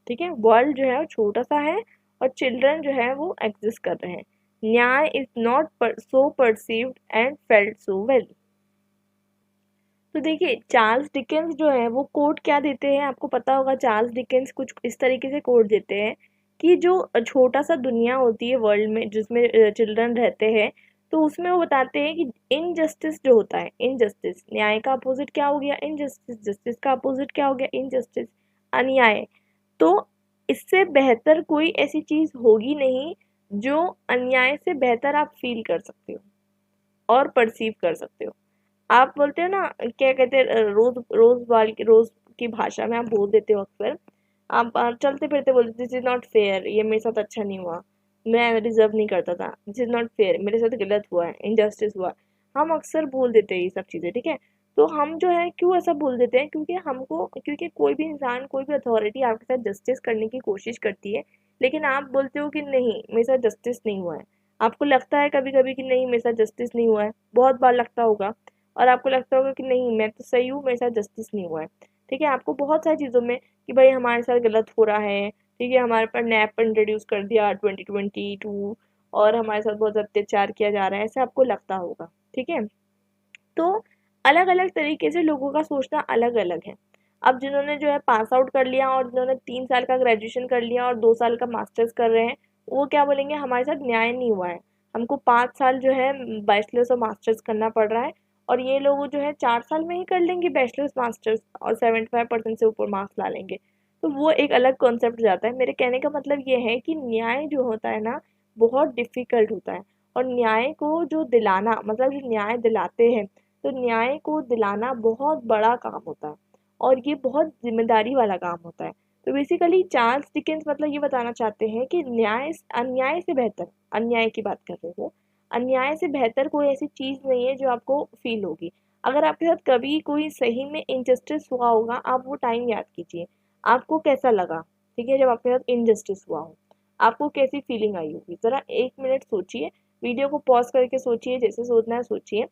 ठीक है, वर्ल्ड जो है वो छोटा सा है और चिल्ड्रन जो है वो एग्जिस्ट कर रहे हैं। न्याय is not so perceived and felt so well. तो देखिए चार्ल्स डिकेंस जो है वो कोट क्या देते हैं, आपको पता होगा चार्ल्स डिकेंस कुछ इस तरीके से कोट देते हैं कि जो छोटा सा दुनिया होती है वर्ल्ड में जिसमें चिल्ड्रन रहते हैं, तो उसमें वो बताते हैं कि इनजस्टिस जो होता है, इनजस्टिस, न्याय का अपोजिट क्या हो गया, इनजस्टिस, जस्टिस का अपोजिट क्या हो गया, इनजस्टिस, अन्याय। तो इससे बेहतर कोई ऐसी चीज़ होगी नहीं जो अन्याय से बेहतर आप फील कर सकते हो और परसीव कर सकते हो। आप बोलते हो ना, क्या कहते हैं, रोज की भाषा में आप बोल देते हो अक्सर, आप चलते फिरते बोलते दिस इज नॉट फेयर, ये मेरे साथ अच्छा नहीं हुआ, मैं डिजर्व नहीं करता था, दिस इज नॉट फेयर, मेरे साथ गलत हुआ है, इनजस्टिस हुआ है। हम अक्सर बोल देते हैं ये सब चीज़ें, ठीक है। तो हम जो है क्यों ऐसा बोल देते हैं, क्योंकि कोई भी इंसान, कोई भी अथॉरिटी आपके साथ जस्टिस करने की कोशिश करती है, लेकिन आप बोलते हो कि नहीं मेरे साथ जस्टिस नहीं हुआ है। आपको लगता है कभी कभी कि नहीं मेरे साथ जस्टिस नहीं हुआ है, बहुत बार लगता होगा। और आपको लगता होगा कि नहीं मैं तो सही हूँ, मेरे साथ जस्टिस नहीं हुआ है, ठीक है। आपको बहुत सारी चीज़ों में कि भाई हमारे साथ गलत हो रहा है, ठीक है, हमारे पर नैप इंट्रोड्यूस कर दिया 2022 और हमारे साथ बहुत अत्याचार किया जा रहा है, ऐसा आपको लगता होगा, ठीक है। तो अलग अलग तरीके से लोगों का सोचना अलग अलग है। अब जिन्होंने जो है पास आउट कर लिया और जिन्होंने 3 साल का ग्रेजुएशन कर लिया और 2 साल का मास्टर्स कर रहे हैं, वो क्या बोलेंगे हमारे साथ न्याय नहीं हुआ है, हमको 5 साल जो है बैचलर्स और मास्टर्स करना पड़ रहा है और ये लोग जो है 4 साल में ही कर लेंगे बैचलर्स मास्टर्स और 75% से ऊपर मार्क्स ला लेंगे। तो वो एक अलग कॉन्सेप्ट हो जाता है। मेरे कहने का मतलब ये है कि न्याय जो होता है ना, बहुत डिफ़िकल्ट होता है। और न्याय को जो दिलाना, मतलब जो न्याय दिलाते हैं, तो न्याय को दिलाना बहुत बड़ा काम होता है और ये बहुत ज़िम्मेदारी वाला काम होता है। तो बेसिकली चार्ल्स डिकेंस मतलब ये बताना चाहते हैं कि न्याय अन्याय से बेहतर, अन्याय की बात कर रहे हो, अन्याय से बेहतर कोई ऐसी चीज़ नहीं है जो आपको फ़ील होगी। अगर आपके साथ कभी कोई सही में इनजस्टिस हुआ होगा, आप वो टाइम याद कीजिए। आपको कैसा लगा, ठीक है, जब आपके साथ इनजस्टिस हुआ हो, आपको कैसी फीलिंग आई होगी? ज़रा 1 मिनट सोचिए, वीडियो को पॉज़ करके सोचिए, जैसे सोचना है सोचिए।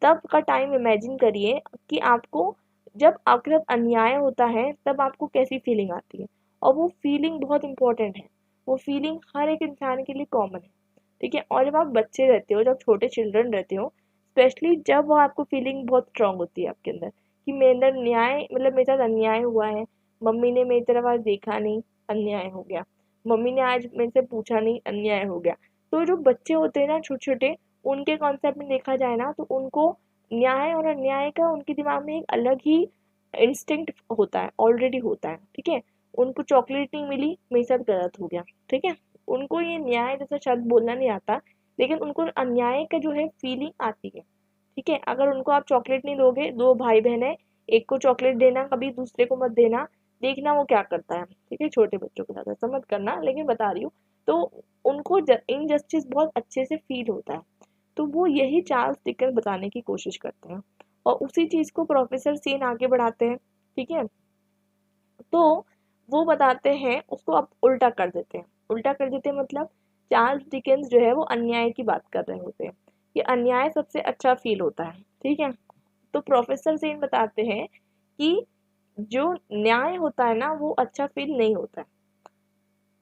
तब का टाइम इमेजिन करिए कि आपको जब आपके साथ अन्याय होता है, तब आपको कैसी फीलिंग आती है। और वो फीलिंग बहुत इम्पोर्टेंट है। वो फीलिंग हर एक इंसान के लिए कॉमन है, ठीक है? और जब आप बच्चे रहते हो, जब छोटे चिल्ड्रन रहते हो, स्पेशली जब वो आपको फीलिंग बहुत स्ट्रांग होती है आपके अंदर कि मेरे अंदर न्याय, मतलब मेरे साथ अन्याय हुआ है, मम्मी ने मेरी तरफ आज देखा नहीं, अन्याय हो गया। मम्मी ने आज मेरे से पूछा नहीं, अन्याय हो गया। तो जो बच्चे होते हैं ना छोटे-छोटे, उनके कॉन्सेप्ट में देखा जाए ना, तो उनको न्याय और अन्याय का उनके दिमाग में एक अलग ही इंस्टिंक्ट होता है, ऑलरेडी होता है, ठीक है? उनको चॉकलेट नहीं मिली, मेरे साथ गलत हो गया, ठीक है? उनको ये न्याय जैसा शब्द बोलना नहीं आता, लेकिन उनको अन्याय का जो है फीलिंग आती है, ठीक है? अगर उनको आप चॉकलेट नहीं दोगे, 2 भाई-बहन हैं, एक को चॉकलेट देना, कभी दूसरे को मत देना, देखना वो क्या करता है, ठीक है? छोटे बच्चों के साथ ऐसा मत करना, लेकिन बता रही हूँ। तो उनको इनजस्टिस बहुत अच्छे से फील होता है। तो वो यही चार्ल्स डिकेंस बताने की कोशिश करते हैं और उसी चीज़ को प्रोफेसर सेन आगे बढ़ाते हैं, ठीक है? तो वो बताते हैं, उसको आप उल्टा कर देते हैं। उल्टा कर देते हैं मतलब चार्ल्स डिकेंस जो है वो अन्याय की बात कर रहे होते हैं कि अन्याय सबसे अच्छा फील होता है, ठीक है? तो प्रोफेसर सेन बताते हैं कि जो न्याय होता है ना वो अच्छा फील नहीं होता है।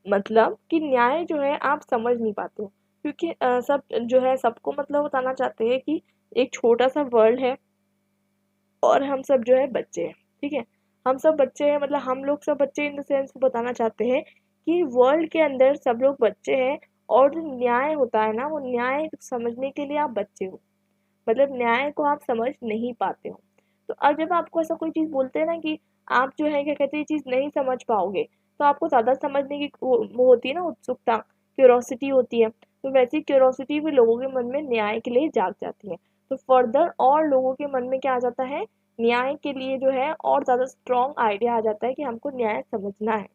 मतलब कि न्याय जो है आप समझ नहीं पाते हो, क्योंकि सब जो है सबको मतलब बताना चाहते हैं कि एक छोटा सा वर्ल्ड है और हम सब जो है बच्चे हैं, ठीक है? हम सब बच्चे हैं, मतलब हम लोग सब बच्चे इन द सेंस बताना चाहते हैं कि वर्ल्ड के अंदर सब लोग बच्चे हैं और जो न्याय होता है ना, वो न्याय समझने के लिए आप बच्चे हो। मतलब न्याय को आप समझ नहीं पाते हो। तो अब जब आपको ऐसा कोई चीज़ बोलते हैं ना कि आप जो है क्या कहते हैं ये चीज़ नहीं समझ पाओगे, तो आपको ज़्यादा समझने की वो होती है ना उत्सुकता, क्यूरोसिटी होती है। तो वैसी क्यूरोसिटी भी लोगों के मन में न्याय के लिए जाग जाती है। तो फर्दर और लोगों के मन में क्या आ जाता है, न्याय के लिए जो है और ज़्यादा स्ट्रॉन्ग आइडिया आ जाता है कि हमको न्याय समझना है।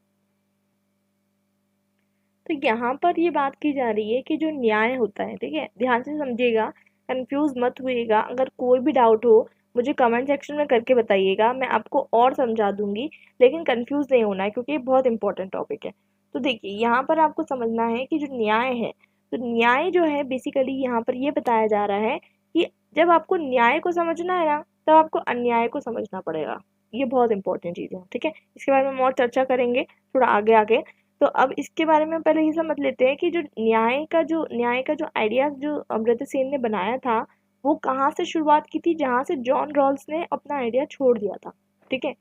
तो यहाँ पर ये बात की जा रही है कि जो न्याय होता है, ठीक है, ध्यान से समझिएगा, कंफ्यूज मत हुइएगा। अगर कोई भी डाउट हो मुझे कमेंट सेक्शन में करके बताइएगा, मैं आपको और समझा दूंगी, लेकिन कंफ्यूज नहीं होना है क्योंकि ये बहुत इंपॉर्टेंट टॉपिक है। तो देखिए यहाँ पर आपको समझना है कि जो न्याय है, तो न्याय जो है बेसिकली यहाँ पर ये बताया जा रहा है कि जब आपको न्याय को समझना है ना, तब आपको अन्याय को समझना पड़ेगा। ये बहुत इंपॉर्टेंट चीज़ है, ठीक है? इसके बारे में हम और चर्चा करेंगे थोड़ा आगे आगे। तो अब इसके बारे में पहले ये समझ लेते हैं कि जो न्याय का जो आइडिया जो अमर्त्य सेन ने बनाया था, वो कहाँ से शुरुआत की थी, जहाँ से जॉन रॉल्स ने अपना आइडिया छोड़ दिया था, ठीक है?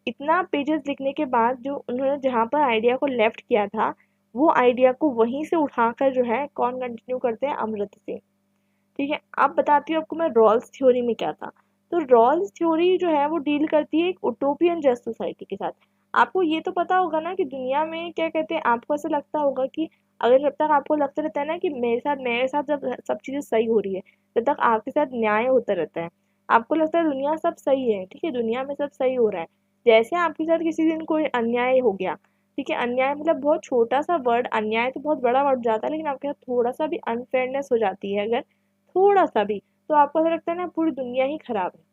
इतना पेजेस लिखने के बाद जो उन्होंने जहाँ पर आइडिया को लेफ्ट किया था, वो आइडिया को वहीं से उठाकर जो है कौन कंटिन्यू करते हैं, अमर्त्य सेन, ठीक है? अब बताती हूँ आपको मैं रॉल्स थ्योरी में क्या था। तो रॉल्स थ्योरी जो है वो डील करती है एक उटोपियन जस्ट सोसाइटी के साथ। आपको ये तो पता होगा ना कि दुनिया में क्या कहते हैं, आपको ऐसा लगता होगा कि अगर जब तक आपको लगता रहता है ना कि मेरे साथ जब सब चीज़ें सही हो रही है, तब तक आपके साथ न्याय होता रहता है। आपको लगता है दुनिया सब सही है, ठीक है, दुनिया में सब सही हो रहा है। जैसे आपके साथ किसी दिन कोई अन्याय हो गया, ठीक है, अन्याय मतलब बहुत छोटा सा वर्ड, अन्याय तो बहुत बड़ा वर्ड जाता है, लेकिन आपके साथ थोड़ा सा भी अनफेयरनेस हो जाती है अगर, थोड़ा सा भी, तो आपको ऐसा लगता है ना पूरी दुनिया ही खराब है।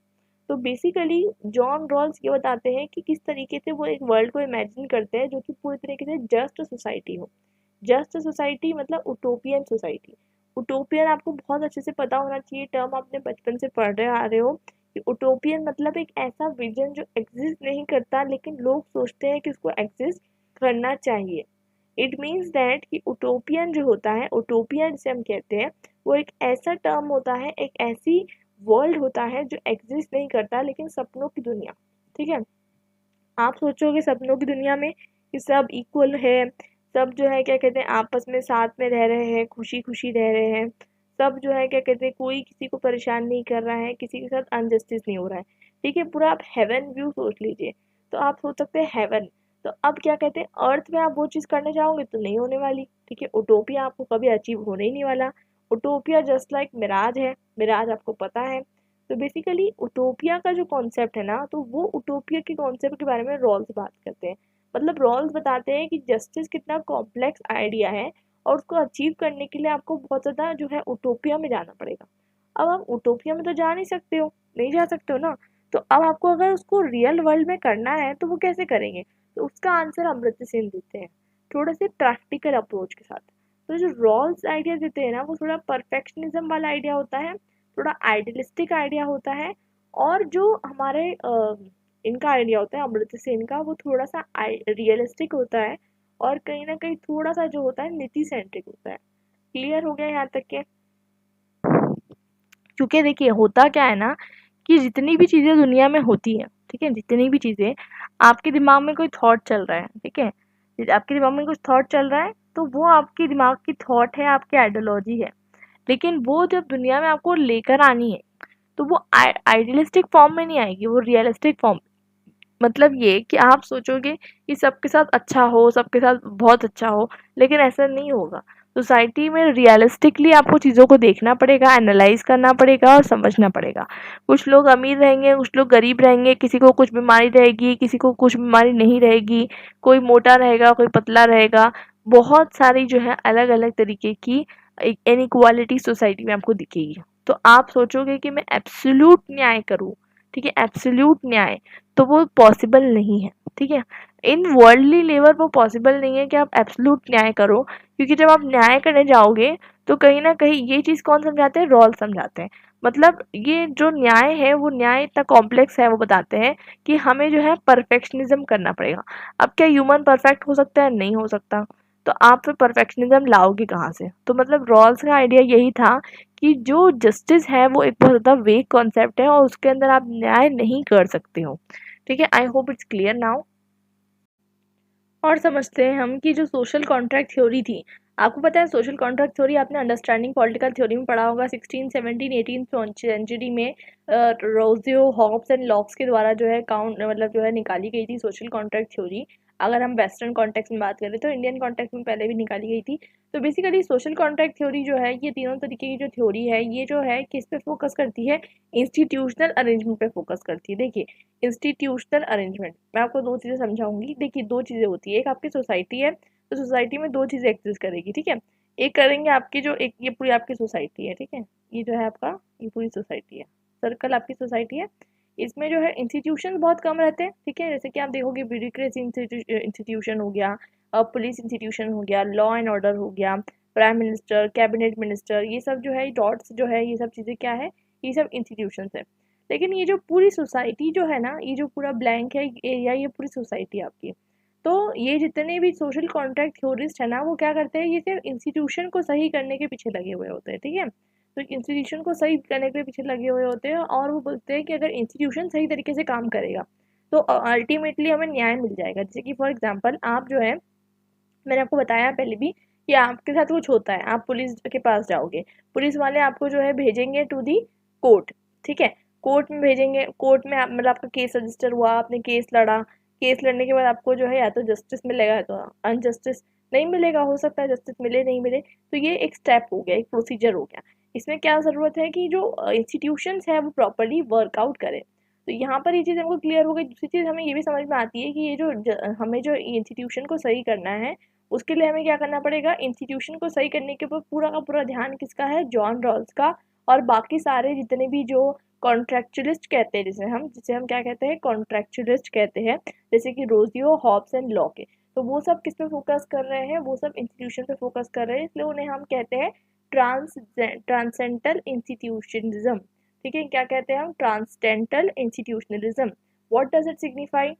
तो बेसिकली जॉन रॉल्स ये बताते हैं कि किस तरीके से वो एक वर्ल्ड को इमेजिन करते हैं जो कि पूरी तरीके से जस्ट सोसाइटी हो। जस्ट सोसाइटी मतलब उटोपियन सोसाइटी। उटोपियन आपको बहुत अच्छे से पता होना चाहिए, टर्म आपने बचपन से पढ़ रहे आ रहे हो कि उटोपियन मतलब एक ऐसा विजन जो एग्जिस्ट नहीं करता लेकिन लोग सोचते हैं कि उसको एग्जिस्ट करना चाहिए। इट मीन्स दैट कि उटोपियन जो होता है, उटोपिया जिसे हम कहते हैं, वो एक ऐसा टर्म होता है, एक ऐसी वर्ल्ड होता है जो एग्जिस्ट नहीं करता लेकिन सपनों की दुनिया, ठीक है? आप सोचोगे सपनों की दुनिया में कि सब इक्वल है, सब जो है क्या कहते हैं आपस में साथ में रह रहे हैं, खुशी खुशी रह रहे हैं, सब जो है क्या कहते हैं, कोई किसी को परेशान नहीं कर रहा है, किसी के साथ अनजस्टिस नहीं हो रहा है, ठीक है। पूरा आप हेवन व्यू सोच लीजिए, तो आप सोच सकते हैं हेवन। तो अब क्या कहते हैं, अर्थ में आप वो चीज़ करने जाओगे तो नहीं होने वाली, ठीक है। उटोपिया आपको कभी अचीव होने ही नहीं वाला। उटोपिया जस्ट लाइक मिराज है, मिराज आपको पता है। तो बेसिकली उटोपिया का जो कॉन्सेप्ट है ना, तो वो उटोपिया के कॉन्सेप्ट के बारे में रॉल्स बात करते हैं। मतलब रॉल्स बताते हैं कि जस्टिस कितना कॉम्प्लेक्स आइडिया है और उसको अचीव करने के लिए आपको बहुत ज़्यादा जो है उटोपिया में जाना पड़ेगा। अब आप उटोपिया में तो जा नहीं सकते हो, नहीं जा सकते हो ना। तो अब आपको अगर उसको रियल वर्ल्ड में करना है तो वो कैसे करेंगे, तो उसका आंसर अमर्त्य सेन देते हैं, थोड़े से प्रैक्टिकल अप्रोच के साथ। तो जो रॉल्स आइडिया देते हैं ना, वो थोड़ा परफेक्शनिज्म वाला आइडिया होता है, थोड़ा आइडियलिस्टिक आइडिया होता है। और जो हमारे इनका आइडिया होता है अमर्त्य सेन का, वो थोड़ा सा रियलिस्टिक होता है और कहीं ना कहीं थोड़ा सा जो होता है नीति सेंट्रिक होता है। क्लियर हो गया यहाँ तक के? क्योंकि देखिए होता क्या है ना, कि जितनी भी चीज़ें दुनिया में होती हैं, ठीक है, जितनी भी चीज़ें आपके दिमाग में कोई थॉट चल रहा है, ठीक है, आपके दिमाग में कुछ थॉट चल रहा है, तो वो आपके दिमाग की थॉट है, आपकी आइडियोलॉजी है। लेकिन वो जब दुनिया में आपको लेकर आनी है, तो वो आइडियलिस्टिक फॉर्म में नहीं आएगी, वो रियलिस्टिक फॉर्म। मतलब ये कि आप सोचोगे कि सबके साथ अच्छा हो, सबके साथ बहुत अच्छा हो, लेकिन ऐसा नहीं होगा। सोसाइटी में रियलिस्टिकली आपको चीज़ों को देखना पड़ेगा, एनालाइज करना पड़ेगा और समझना पड़ेगा। कुछ लोग अमीर रहेंगे, कुछ लोग गरीब रहेंगे, किसी को कुछ बीमारी रहेगी, किसी को कुछ बीमारी नहीं रहेगी, कोई मोटा रहेगा, कोई पतला रहेगा। बहुत सारी जो है अलग अलग तरीके की इनइक्वालिटी सोसाइटी में आपको दिखेगी। तो आप सोचोगे कि मैं एब्सोल्यूट न्याय करूँ, ठीक है, एब्सोल्यूट न्याय, तो वो पॉसिबल नहीं है, ठीक है। इन वर्ल्डली लेवल वो पॉसिबल नहीं है कि आप एब्सोल्यूट न्याय करो, क्योंकि जब आप न्याय करने जाओगे तो कहीं ना कहीं ये चीज़ कौन समझाते हैं, रॉल समझाते हैं। मतलब ये जो न्याय है, वो न्याय इतना कॉम्प्लेक्स है, वो बताते हैं कि हमें जो है परफेक्शनिज्म करना पड़ेगा। अब क्या ह्यूमन परफेक्ट हो सकता है? नहीं हो सकता। तो आप फिर परफेक्शनिज्म लाओगे कहाँ से? तो मतलब रॉल्स का आइडिया यही था कि जो जस्टिस है वो एक बहुत ज़्यादा वेग कॉन्सेप्ट है और उसके अंदर आप न्याय नहीं कर सकते हो, ठीक है। I hope it's clear now. और समझते हैं हम कि जो सोशल कॉन्ट्रैक्ट थ्योरी थी, आपको पता है सोशल कॉन्ट्रैक्ट थ्योरी आपने अंडरस्टैंडिंग पॉलिटिकल थ्योरी में पढ़ा होगा, 16 17 18 सेंचुरी में रोजियो हॉब्स एंड लॉक्स के द्वारा जो है काउंट मतलब जो है निकाली गई थी सोशल कॉन्ट्रैक्ट थ्योरी। अगर हम वेस्टर्न कॉन्टेक्स्ट में बात करें तो इंडियन कॉन्टेक्स्ट में पहले भी निकाली गई थी। तो बेसिकली सोशल कॉन्ट्रैक्ट थ्योरी जो है, ये तीनों तरीके की जो थ्योरी है, ये जो है किस पे फोकस करती है, इंस्टीट्यूशनल अरेंजमेंट पे फोकस करती है। देखिए इंस्टीट्यूशनल अरेंजमेंट, मैं आपको दो चीज़ें समझाऊंगी। देखिए दो चीज़ें होती है, एक आपकी सोसाइटी है, तो सोसाइटी में दो चीज़ें एग्जिस्ट करेगी, ठीक है। एक करेंगे आपकी जो एक ये पूरी आपकी सोसाइटी है, ठीक है, ये जो है आपका ये पूरी सोसाइटी है, सर्कल आपकी सोसाइटी है। इसमें जो है इंस्टीट्यूशन बहुत कम रहते हैं, ठीक है। जैसे कि आप देखोगे ब्यूरोक्रेसी इंस्टीट्यूशन हो गया, पुलिस इंस्टीट्यूशन हो गया, लॉ एंड ऑर्डर हो गया, प्राइम मिनिस्टर, कैबिनेट मिनिस्टर, ये सब जो है डॉट्स जो है, ये सब चीज़ें क्या है, ये सब इंस्टीट्यूशन है। लेकिन ये जो पूरी सोसाइटी जो है ना, ये जो पूरा ब्लैंक है एरिया, ये पूरी सोसाइटी आपकी। तो ये जितने भी सोशल कॉन्ट्रैक्ट थ्योरिस्ट है ना, वो क्या करते हैं, ये सिर्फ इंस्टीट्यूशन को सही करने के पीछे लगे हुए होते हैं, ठीक है। तो इंस्टीट्यूशन को सही करने के पीछे लगे हुए होते हैं और वो बोलते हैं कि अगर इंस्टीट्यूशन सही तरीके से काम करेगा तो अल्टीमेटली हमें न्याय मिल जाएगा। जैसे कि फॉर एग्जांपल आप जो है, मैंने आपको बताया पहले भी कि आपके साथ कुछ होता है, आप पुलिस के पास जाओगे, पुलिस वाले आपको जो है भेजेंगे टू दी कोर्ट, ठीक है। कोर्ट में भेजेंगे, कोर्ट में मतलब आपका केस रजिस्टर हुआ, आपने केस लड़ा, केस लड़ने के बाद आपको जो है या तो जस्टिस मिलेगा या तो अनजस्टिस नहीं मिलेगा, हो सकता है जस्टिस मिले नहीं मिले। तो ये एक स्टेप हो गया, एक प्रोसीजर हो गया। इसमें क्या ज़रूरत है कि जो इंस्टीट्यूशंस है वो प्रॉपरली वर्कआउट करें। तो यहाँ पर ये चीज़ हमको क्लियर हो गई। दूसरी चीज़ हमें ये भी समझ में आती है कि ये जो हमें जो इंस्टीट्यूशन को सही करना है, उसके लिए हमें क्या करना पड़ेगा, इंस्टीट्यूशन को सही करने के ऊपर पूरा का पूरा ध्यान किसका है, जॉन रॉल्स का। और बाकी सारे जितने भी जो कॉन्ट्रैक्चुअलिस्ट कहते हैं, जिसे हम क्या कहते हैं, कॉन्ट्रैक्चुअलिस्ट कहते हैं, जैसे कि रोजियो हॉब्स एंड लॉ के, तो वो सब किस पे फोकस कर रहे हैं, वो सब इंस्टीट्यूशन पे फोकस कर रहे हैं, इसलिए उन्हें हम कहते हैं ट्रांसेंडेंटल इंस्टीट्यूशनिज्म, ठीक है। क्या कहते हैं हम, transcendental institutionalism. What does it signify?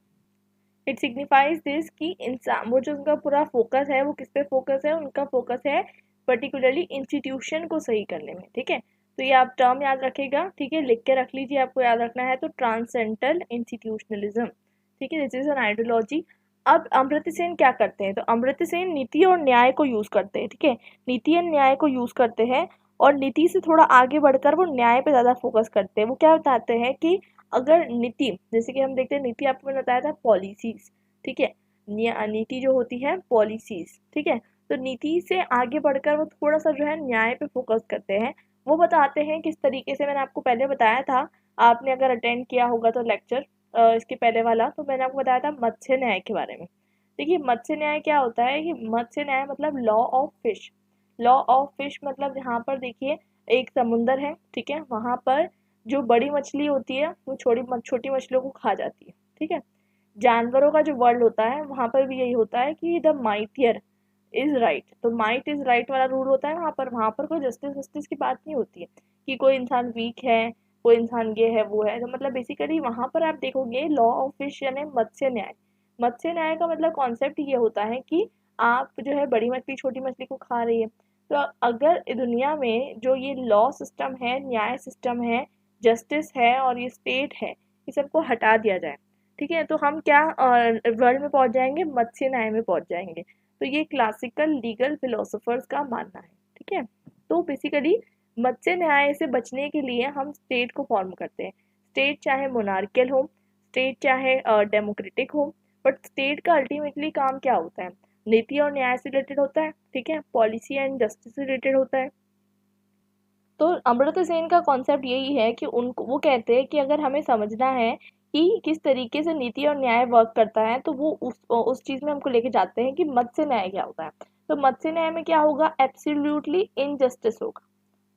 It signifies this कि इंसान, वो जो उनका पूरा फोकस है वो किस पे फोकस है, उनका फोकस है पर्टिकुलरली इंस्टीट्यूशन को सही करने में, ठीक है। तो ये आप टर्म याद रखिएगा, ठीक है, लिख के रख लीजिए, आपको याद रखना है। तो ट्रांसेंडेंटल इंस्टीट्यूशनलिज्म, ठीक है, दिस इज एन आइडियोलॉजी। अब अमर्त्य सेन क्या करते हैं, तो अमर्त्य सेन नीति और न्याय को यूज करते हैं, ठीक है, नीति और न्याय को यूज करते हैं और नीति से थोड़ा आगे बढ़कर वो न्याय पे ज़्यादा फोकस करते हैं। वो क्या बताते हैं कि अगर नीति, जैसे कि हम देखते हैं नीति, आपको मैंने बताया था पॉलिसीज, ठीक है, नीति जो होती है पॉलिसीज, ठीक है, तो नीति से आगे बढ़कर वो थोड़ा सा जो है न्याय पे फोकस करते हैं। वो बताते हैं किस तरीके से, मैंने आपको पहले बताया था, आपने अगर अटेंड किया होगा तो लेक्चर इसके पहले वाला, तो मैंने आपको बताया था मत्स्य न्याय के बारे में। देखिए मत्स्य न्याय क्या होता है कि मत्स्य न्याय मतलब law of fish. Law of fish मतलब यहाँ पर देखिए एक समुंदर है, ठीक है, वहाँ पर जो बड़ी मछली होती है वो छोटी मछलियों को खा जाती है, ठीक है। जानवरों का जो वर्ल्ड होता है वहाँ पर भी यही होता है कि द माइटियर इज राइट, तो माइट इज राइट वाला रूल होता है वहाँ पर कोई जस्टिस वस्टिस की बात नहीं होती है कि कोई इंसान वीक है, कोई इंसान ये है वो है। तो मतलब बेसिकली वहाँ पर आप देखोगे लॉ ऑफ फिश यानी मत्स्य न्याय। मत्स्य न्याय का मतलब कॉन्सेप्ट ये होता है कि आप जो है बड़ी मछली छोटी मछली को खा रही है, तो अगर दुनिया में जो ये लॉ सिस्टम है, न्याय सिस्टम है, जस्टिस है और ये स्टेट है, ये सबको हटा दिया जाए, ठीक है, तो हम क्या वर्ल्ड में पहुंच जाएंगे, मत्स्य न्याय में पहुंच जाएंगे। तो ये क्लासिकल लीगल फिलोसोफर्स का मानना है, ठीक है। तो बेसिकली मत्स्य न्याय से बचने के लिए हम स्टेट को फॉर्म करते हैं। स्टेट चाहे मोनार्कियल हो, स्टेट चाहे डेमोक्रेटिक हो, बट स्टेट का अल्टीमेटली काम क्या होता है, नीति और न्याय से रिलेटेड होता है, ठीक है, पॉलिसी एंड जस्टिस से रिलेटेड होता है। तो अमर्त्य सेन का कॉन्सेप्ट यही है कि उनको, वो कहते हैं कि अगर हमें समझना है कि किस तरीके से नीति और न्याय वर्क करता है, तो वो उस चीज़ में हमको लेके जाते हैं कि मत्स्य न्याय क्या होता है। तो मत्स्य न्याय में क्या होगा, एब्सोल्युटली इनजस्टिस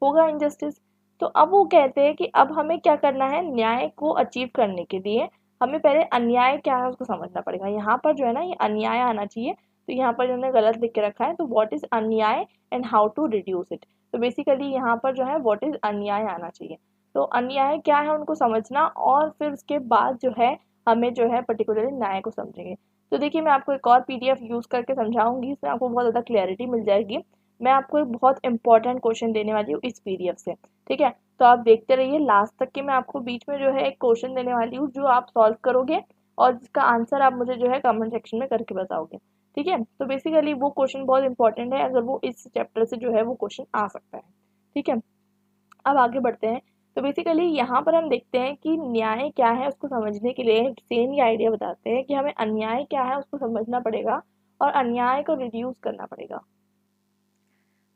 होगा इनजस्टिस। तो अब वो कहते हैं कि अब हमें क्या करना है, न्याय को अचीव करने के लिए हमें पहले अन्याय क्या है उसको समझना पड़ेगा। यहाँ पर जो है ना ये अन्याय आना चाहिए, तो यहाँ पर जो हमने गलत लिख के रखा है, तो what is anyaya and how to reduce it. तो बेसिकली यहाँ पर जो है व्हाट इज अन्याय आना चाहिए। तो अन्याय क्या है उनको समझना, और फिर उसके बाद जो है हमें जो है पर्टिकुलरली न्याय को समझेंगे। तो देखिए मैं आपको एक और पीडीएफ यूज़ करके समझाऊंगी, इसमें आपको बहुत ज़्यादा क्लैरिटी मिल जाएगी। मैं आपको एक बहुत इंपॉर्टेंट क्वेश्चन देने वाली हूँ इस पीडीएफ से, ठीक है। तो आप देखते रहिए लास्ट तक के, मैं आपको बीच में जो है एक क्वेश्चन देने वाली हूँ जो आप सॉल्व करोगे और जिसका आंसर आप मुझे जो है कमेंट सेक्शन में करके बताओगे, ठीक है। तो बेसिकली वो क्वेश्चन बहुत इंपॉर्टेंट है, अगर वो इस चैप्टर से जो है वो क्वेश्चन आ सकता है, ठीक है। अब आगे बढ़ते हैं। तो बेसिकली यहाँ पर हम देखते हैं कि न्याय क्या है उसको समझने के लिए सेम ये आइडिया बताते हैं कि हमें अन्याय क्या है उसको समझना पड़ेगा और अन्याय को रिड्यूस करना पड़ेगा।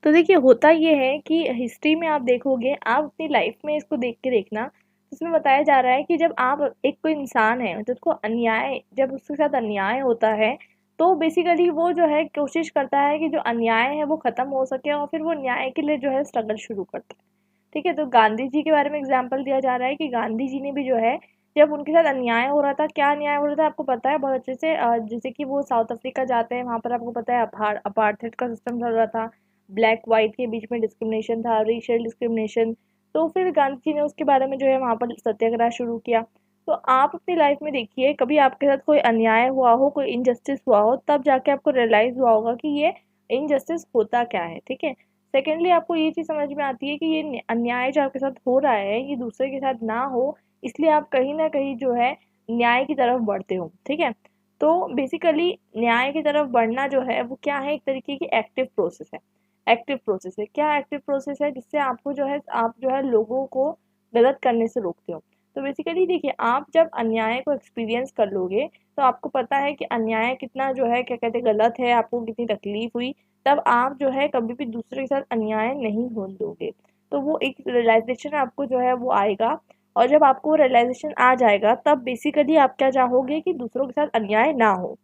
तो देखिए होता ये है कि हिस्ट्री में आप देखोगे, आप अपनी लाइफ में इसको देख के देखना, इसमें बताया जा रहा है कि जब आप एक कोई इंसान है जिसको अन्याय, जब उसके साथ अन्याय होता है, तो बेसिकली वो जो है कोशिश करता है कि जो अन्याय है वो ख़त्म हो सके और फिर वो न्याय के लिए जो है स्ट्रगल शुरू करता है, ठीक है। तो गांधी जी के बारे में एग्जाम्पल दिया जा रहा है कि गांधी जी ने भी जो है, जब उनके साथ अन्याय हो रहा था, क्या अन्याय हो रहा था आपको पता है बहुत अच्छे से, जैसे कि वो साउथ अफ्रीका जाते हैं, वहाँ पर आपको पता है अपार्थेड का सिस्टम चल रहा था, ब्लैक वाइट के बीच में डिस्क्रिमिनेशन था, रेशियल डिस्क्रिमिनेशन। तो फिर गांधी जी ने उसके बारे में जो है वहाँ पर सत्याग्रह शुरू किया। तो आप अपनी लाइफ में देखिए, कभी आपके साथ कोई अन्याय हुआ हो, कोई इनजस्टिस हुआ हो, तब जाके आपको रियलाइज हुआ होगा कि ये इनजस्टिस होता क्या है, ठीक है। सेकेंडली आपको ये चीज़ समझ में आती है कि ये अन्याय जो आपके साथ हो रहा है ये दूसरे के साथ ना हो, इसलिए आप कहीं ना कहीं जो है न्याय की तरफ बढ़ते हो, ठीक है। तो बेसिकली न्याय की तरफ बढ़ना जो है वो क्या है, एक तरीके की एक्टिव प्रोसेस है। एक्टिव प्रोसेस है, क्या एक्टिव प्रोसेस है, जिससे आपको जो है, आप जो है लोगों को गलत करने से रोकते हो। तो बेसिकली देखिए, आप जब अन्याय को एक्सपीरियंस कर लोगे तो आपको पता है कि अन्याय कितना जो है क्या कहते हैं गलत है, आपको कितनी तकलीफ हुई, तब आप जो है कभी भी दूसरे के साथ अन्याय नहीं होने दोगे। तो वो एक रियलाइजेशन आपको जो है वो आएगा, और जब आपको रियलाइजेशन आ जाएगा तब बेसिकली आप क्या चाहोगे कि दूसरों के साथ अन्याय ना हो।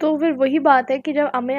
तो फिर वही बात है कि जब हमें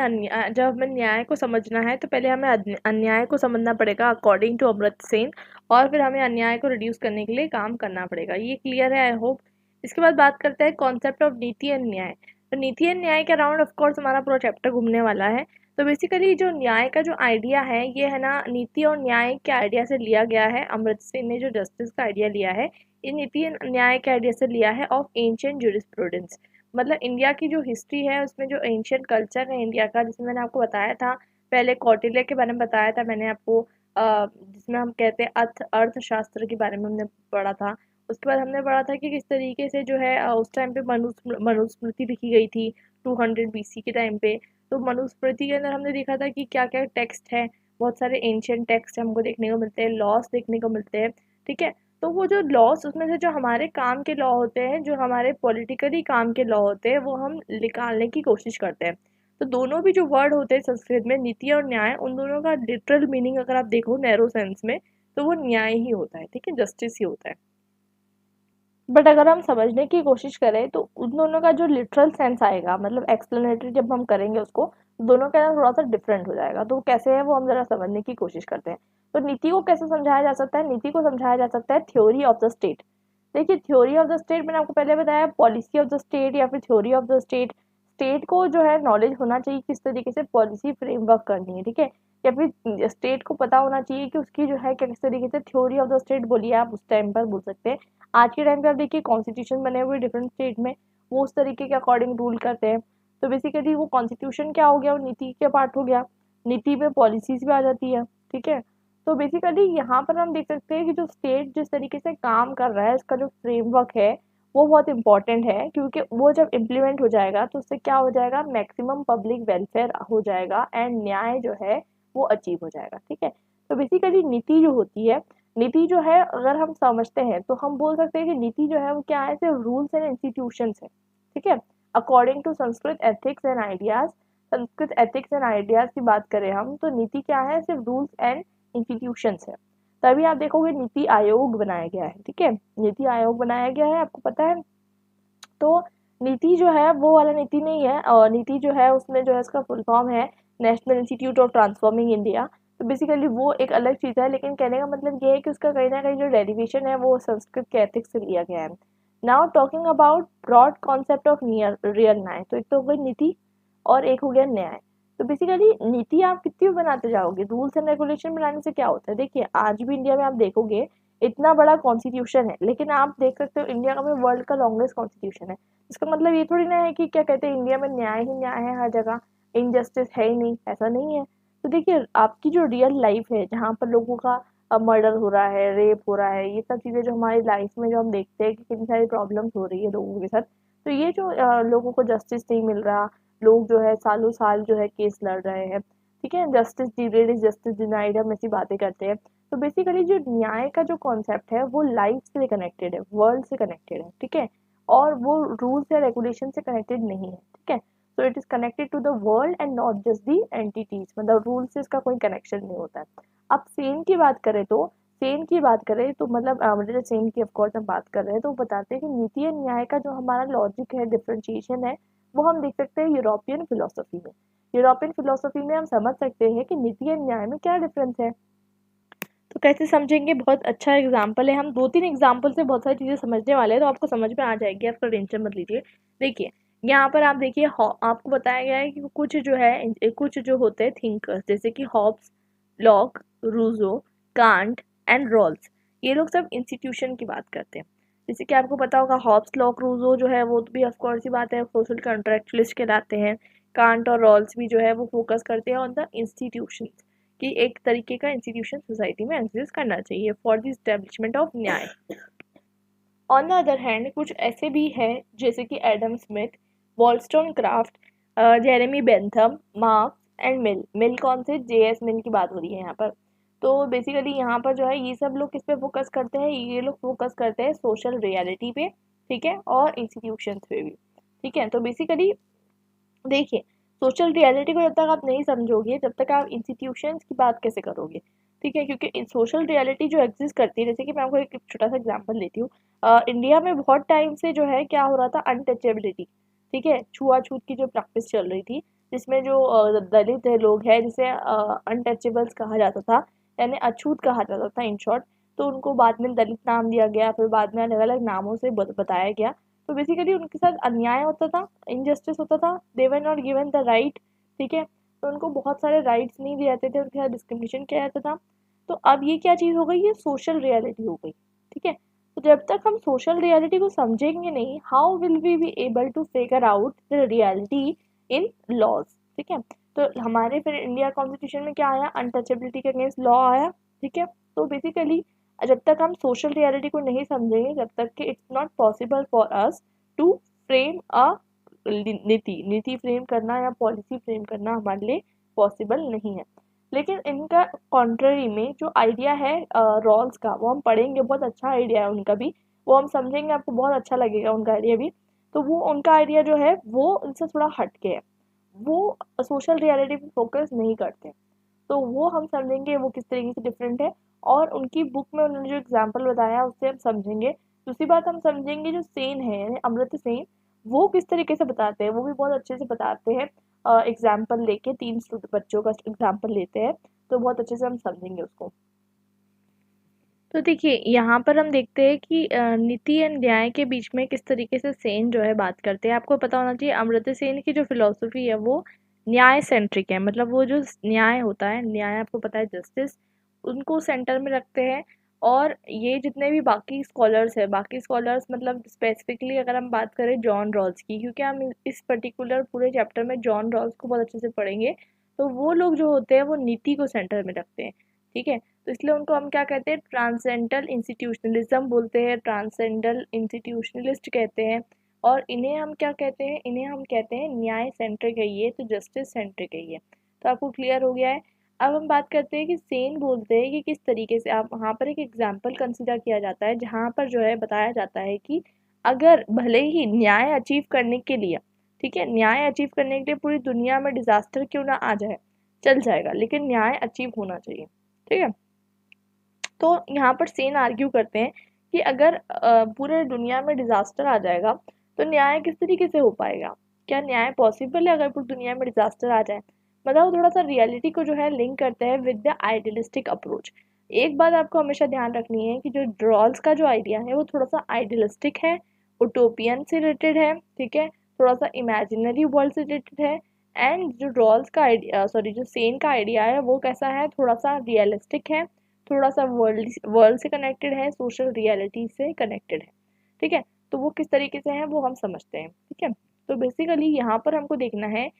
न्याय को समझना है तो पहले हमें अन्याय को समझना पड़ेगा अकॉर्डिंग टू अमर्त्य सेन, और फिर हमें अन्याय को रिड्यूस करने के लिए काम करना पड़ेगा। ये क्लियर है आई होप। इसके बाद बात करते हैं कॉन्सेप्ट ऑफ नीति एंड न्याय। तो नीति एंड न्याय के अराउंड ऑफकोर्स हमारा पूरा चैप्टर घूमने वाला है। तो बेसिकली जो न्याय का जो आइडिया है ये है ना, नीति और न्याय के आइडिया से लिया गया है। अमर्त्य सेन ने जो जस्टिस का आइडिया लिया है, ये नीति एंड न्याय के आइडिया से लिया है ऑफ एंशिएंट ज्यूरिस्प्रूडेंस। मतलब इंडिया की जो हिस्ट्री है उसमें जो एंशियंट कल्चर है इंडिया का, जिसमें मैंने आपको बताया था पहले, कौटिल्य के बारे में बताया था मैंने आपको, जिसमें हम कहते हैं अर्थशास्त्र के बारे में हमने पढ़ा था। उसके बाद हमने पढ़ा था कि किस तरीके से जो है उस टाइम पे मनुस्मृति लिखी गई थी 200 BC के टाइम पे। तो मनुस्मृति के अंदर हमने देखा था कि क्या क्या टेक्स्ट है, बहुत सारे एंशियंट टेक्स्ट हमको देखने को मिलते हैं, लॉस देखने को मिलते हैं, ठीक है। तो वो जो लॉस, उसमें से जो हमारे काम के लॉ होते हैं, जो हमारे पॉलिटिकली काम के लॉ होते हैं, वो हम निकालने की कोशिश करते हैं। तो दोनों भी जो वर्ड होते हैं संस्कृत में, नीति और न्याय, उन दोनों का लिटरल मीनिंग अगर आप देखो नैरो सेंस में, तो वो न्याय ही होता है, ठीक है, जस्टिस ही होता है। बट अगर हम समझने की कोशिश करें तो उन दोनों का जो लिटरल सेंस आएगा, मतलब एक्सप्लेनेटरी जब हम करेंगे उसको, दोनों का थोड़ा सा डिफरेंट हो जाएगा। तो कैसे है वो हम जरा समझने की कोशिश करते हैं। तो नीति को कैसे समझाया जा सकता है? नीति को समझाया जा सकता है थ्योरी ऑफ द स्टेट। देखिए, थ्योरी ऑफ द स्टेट मैंने आपको पहले बताया, पॉलिसी ऑफ द स्टेट या फिर theory of the state. State को जो है नॉलेज होना चाहिए किस तरीके से पॉलिसी फ्रेमवर्क करनी है, ठीक है, या फिर स्टेट को पता होना चाहिए कि उसकी जो है किस तरीके से थ्योरी ऑफ द स्टेट बोलिए, आप उस टाइम पर बोल सकते हैं। आज के टाइम पे आप देखिए कॉन्स्टिट्यूशन बने हुए डिफरेंट स्टेट में, वो उस तरीके के अकॉर्डिंग रूल करते हैं। तो बेसिकली वो कॉन्स्टिट्यूशन क्या हो गया, वो नीति के पार्ट हो गया। नीति में पॉलिसीज भी आ जाती है, ठीक है। तो बेसिकली यहाँ पर हम देख सकते हैं कि जो स्टेट जिस तरीके से काम कर रहा है, इसका जो फ्रेमवर्क है वो बहुत इंपॉर्टेंट है, क्योंकि वो जब इम्प्लीमेंट हो जाएगा तो उससे क्या हो जाएगा, मैक्सिमम पब्लिक वेलफेयर हो जाएगा एंड न्याय जो है वो अचीव हो जाएगा, ठीक है। तो बेसिकली नीति जो होती है, नीति जो है अगर हम समझते हैं तो हम बोल सकते हैं कि नीति जो है वो क्या है, सिर्फ रूल्स एंड इंस्टीट्यूशंस है, ठीक है। According to Sanskrit ethics and ideas, Sanskrit ethics and ideas की बात करें हम, तो नीति क्या है, सिर्फ रूल्स एंड इंस्टीट्यूशंस है। तभी आप देखोगे नीति आयोग बनाया गया है, ठीक है, नीति आयोग बनाया गया है, आपको पता है। तो नीति जो है वो वाला नीति नहीं है, और नीति जो है उसमें जो है इसका फुल फॉर्म है national institute of transforming India. तो बेसिकली वो एक अलग चीज़ है, लेकिन कहने का मतलब ये है कि उसका कहीं ना कहीं जो डेरिवेशन है वो संस्कृत के एथिक्स से लिया गया है। Now talking about broad concept of near real nyaya, तो एक तो हो गई नीति और एक हो गया न्याय। तो बेसिकली नीति आप कितनी भी बनाते जाओगे, रूल्स एंड रेगुलेशन बनाने से क्या होता है, देखिए आज भी इंडिया में आप देखोगे इतना बड़ा कॉन्स्टिट्यूशन है, लेकिन आप देख सकते हो इंडिया का में वर्ल्ड का लॉन्गेस्ट कॉन्स्टिट्यूशन है। इसका मतलब ये थोड़ी ना है कि क्या कहते हैं इंडिया में न्याय ही न्याय है हर जगह, इनजस्टिस है ही नहीं, ऐसा नहीं है। तो देखिए आपकी जो रियल लाइफ है, जहाँ पर लोगों का मर्डर हो रहा है, रेप हो रहा है, ये सब चीज़ें जो हमारी लाइफ में जो हम देखते हैं कि कितनी सारी प्रॉब्लम्स हो रही है लोगों के साथ, तो ये जो लोगों को जस्टिस नहीं मिल रहा, लोग जो है सालों साल जो है केस लड़ रहे हैं, ठीक है, justice delayed is justice denied, हम ऐसी बातें करते हैं। तो बेसिकली जो न्याय का जो कॉन्सेप्ट है वो लाइफ से कनेक्टेड है, वर्ल्ड से कनेक्टेड है, ठीक है, और वो रूल्स या रेगुलेशन से कनेक्टेड नहीं है, ठीक है। So it is connected to the world and not just the entities, मतलब रूल से इसका कोई कनेक्शन नहीं होता है। अब सेम की बात करें तो, सेम की बात करें तो मतलब मतलब सेम की ऑफकोर्स हम बात कर रहे हैं, तो बताते हैं कि नीति और न्याय का जो हमारा लॉजिक है, डिफ्रेंशिएशन है, वो हम देख सकते हैं यूरोपियन फिलोसफी में। यूरोपियन फिलोसफी में हम समझ सकते हैं कि नीति और न्याय में क्या डिफरेंस है। तो कैसे समझेंगे, बहुत अच्छा एग्जाम्पल है, हम दो तीन एग्जाम्पल से बहुत सारी चीज़ें समझने वाले हैं, तो आपको समझ में आ जाएगी, आपका टेंशन मत लीजिए। देखिए यहाँ पर आप देखिए, आपको बताया गया है कि कुछ जो है, कुछ जो होते हैं थिंकर्स, जैसे कि Hobbes, Locke, Rousseau, Kant and Rawls, ये लोग सब इंस्टीट्यूशन की बात करते हैं। जैसे कि आपको पता होगा हॉब्स, लॉक, रूजो जो है वो तो भी ऑफकोर्स ही बात है, सोशल कॉन्ट्रैक्चुअलिस्ट कहलाते हैं। कांट और रॉल्स भी जो है वो फोकस करते हैं ऑन द इंस्टीट्यूशन, कि एक तरीके का इंस्टीट्यूशन सोसाइटी में एग्जिस्ट करना चाहिए for the establishment of nyaya. On the other hand कुछ ऐसे भी हैं जैसे कि Adam Smith, Wollstonecraft, Jeremy Bentham, Marx and Mill. Mill कौन से, जेएस मिल की बात हो रही है यहाँ पर। तो बेसिकली यहाँ पर जो है ये सब लोग किस पे फोकस करते हैं, ये लोग फोकस करते हैं सोशल रियलिटी पे, ठीक है, और इंस्टीट्यूशंस पे भी, ठीक है। तो बेसिकली देखिए, सोशल रियलिटी को जब तक आप नहीं समझोगे, जब तक आप इंस्टीट्यूशंस की बात कैसे करोगे, ठीक है, क्योंकि सोशल रियलिटी जो एग्जिस्ट करती है, जैसे कि मैं आपको एक छोटा सा एग्जांपल लेती हूँ। इंडिया में बहुत टाइम से जो है क्या हो रहा था, अनटचेबिलिटी, ठीक है, छुआछूत की जो प्रैक्टिस चल रही थी, जिसमें जो दलित लोग हैं जिसे अनटचेबल्स कहा जाता था, यानी अछूत कहा जाता था इन शॉर्ट। तो उनको बाद में दलित नाम दिया गया, फिर बाद में अलग अलग नामों से बताया गया। तो बेसिकली उनके साथ अन्याय होता था, इनजस्टिस होता था, they were not given the right, ठीक है, तो उनको बहुत सारे राइट्स नहीं दिए जाते थे, उनके साथ डिस्क्रिमिनेशन किया जाता था। तो अब ये क्या चीज़ हो गई, ये सोशल रियलिटी हो गई, ठीक है। तो जब तक हम सोशल रियलिटी को समझेंगे नहीं, how will we be able to figure out the reality in laws, ठीक है। तो हमारे फिर इंडिया कॉन्स्टिट्यूशन में क्या आया, अनटचेबिलिटी के अगेंस्ट लॉ आया, ठीक है। तो बेसिकली जब तक हम सोशल रियलिटी को नहीं समझेंगे, जब तक कि it's not possible for us to frame a niti, niti frame करना या पॉलिसी फ्रेम करना हमारे लिए पॉसिबल नहीं है। लेकिन इनका कॉन्ट्ररी में जो आइडिया है रॉल्स का, वो हम पढ़ेंगे, बहुत अच्छा आइडिया है उनका भी, वो हम समझेंगे, आपको बहुत अच्छा लगेगा उनका आइडिया भी। तो वो उनका आइडिया जो है वो उनसे थोड़ा हटके है, वो सोशल रियलिटी पे फोकस नहीं करते, तो वो हम समझेंगे वो किस तरीके से डिफरेंट है। और उनकी बुक में उन्होंने जो एग्जाम्पल बताया उससे हम समझेंगे। दूसरी बात हम समझेंगे जो सेन है यानी अमर्त्य सेन, वो किस तरीके से बताते हैं, वो भी बहुत अच्छे से बताते हैं। एग्जाम्पल लेके तीन बच्चों का एग्जाम्पल लेते हैं, तो बहुत अच्छे से हम समझेंगे उसको। तो देखिए यहाँ पर हम देखते हैं कि नीति एंड न्याय के बीच में किस तरीके से सेन जो है बात करते हैं। आपको पता होना चाहिए अमर्त्य सेन की जो फिलॉसफी है वो न्याय सेंट्रिक है, मतलब वो जो न्याय होता है, न्याय आपको पता है जस्टिस, उनको सेंटर में रखते हैं। और ये जितने भी बाकी स्कॉलर्स है, बाकी स्कॉलर्स मतलब स्पेसिफिकली अगर हम बात करें जॉन रॉल्स की, क्योंकि हम इस पर्टिकुलर पूरे चैप्टर में जॉन रॉल्स को बहुत अच्छे से पढ़ेंगे, तो वो लोग जो होते हैं वो नीति को सेंटर में रखते हैं। ठीक है, तो इसलिए उनको हम क्या कहते हैं, ट्रांसेंडल इंस्टीट्यूशनलिज्म बोलते हैं, ट्रांसेंडल इंस्टीट्यूशनलिस्ट कहते हैं। और इन्हें हम क्या कहते हैं, इन्हें हम कहते हैं न्याय सेंट्रिक है ये, तो जस्टिस सेंट्रिक है ये। तो आपको क्लियर हो गया है। अब हम बात करते हैं कि सेन बोलते हैं कि किस तरीके से, आप वहाँ पर एक एग्जाम्पल कंसिडर किया जाता है जहाँ पर जो है बताया जाता है कि अगर भले ही न्याय अचीव करने के लिए, ठीक है, न्याय अचीव करने के लिए पूरी दुनिया में डिजास्टर क्यों ना आ जाए, चल जाएगा, लेकिन न्याय अचीव होना चाहिए। ठीक है, तो यहाँ पर सेन आर्ग्यू करते हैं कि अगर पूरे दुनिया में डिजास्टर आ जाएगा तो न्याय किस तरीके से हो पाएगा, क्या न्याय पॉसिबल है अगर पूरी दुनिया में डिजास्टर आ जाए। मतलब वो थोड़ा सा रियलिटी को जो है लिंक करते हैं विद द आइडियलिस्टिक अप्रोच। एक बात आपको हमेशा ध्यान रखनी है कि जो ड्रॉल्स का जो आइडिया है वो थोड़ा सा आइडियलिस्टिक है, उटोपियन से रिलेटेड है, ठीक है, थोड़ा सा इमेजिनरी वर्ल्ड से रिलेटेड है। एंड जो ड्रॉल्स का आइडिया, सॉरी, जो सेन का आइडिया है वो कैसा है, थोड़ा सा रियलिस्टिक है, थोड़ा सा वर्ल्ड वर्ल्ड से कनेक्टेड है, सोशल रियलिटी से कनेक्टेड है। ठीक है, तो वो किस तरीके से है वो हम समझते हैं। ठीक है, तो बेसिकली यहाँ पर हमको देखना है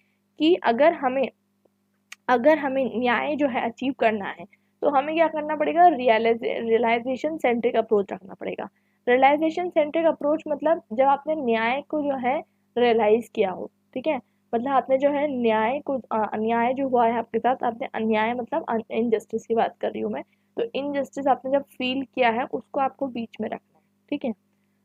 कि अगर हमें न्याय जो है अचीव करना है तो हमें क्या करना पड़ेगा, रियलाइजेशन सेंट्रिक अप्रोच रखना पड़ेगा। रियलाइजेशन सेंट्रिक अप्रोच मतलब जब आपने न्याय को जो है रियलाइज किया हो, ठीक है, मतलब आपने जो है न्याय को अन्याय जो हुआ है आपके साथ, आपने अन्याय मतलब इनजस्टिस की बात कर रही हूँ मैं, तो इनजस्टिस आपने जब फील किया है उसको आपको बीच में रखना है। ठीक है,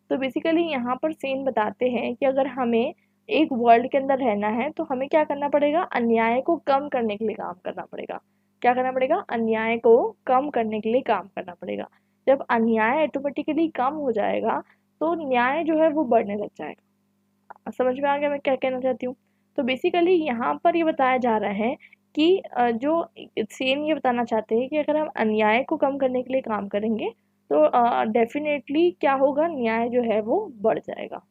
तो बेसिकली यहाँ पर सेन बताते हैं कि अगर हमें एक वर्ल्ड के अंदर रहना है तो हमें क्या करना पड़ेगा, अन्याय को कम करने के लिए काम करना पड़ेगा। क्या करना पड़ेगा, अन्याय को कम करने के लिए काम करना पड़ेगा। जब अन्याय ऑटोमेटिकली कम हो जाएगा तो न्याय जो है वो बढ़ने लग जाएगा। समझ में आ गया मैं क्या कहना चाहती हूँ। तो बेसिकली यहाँ पर ये बताया जा रहा है कि जो सेन ये बताना चाहते हैं कि अगर हम अन्याय को कम करने के लिए काम करेंगे तो डेफिनेटली क्या होगा, न्याय जो है वो बढ़ जाएगा।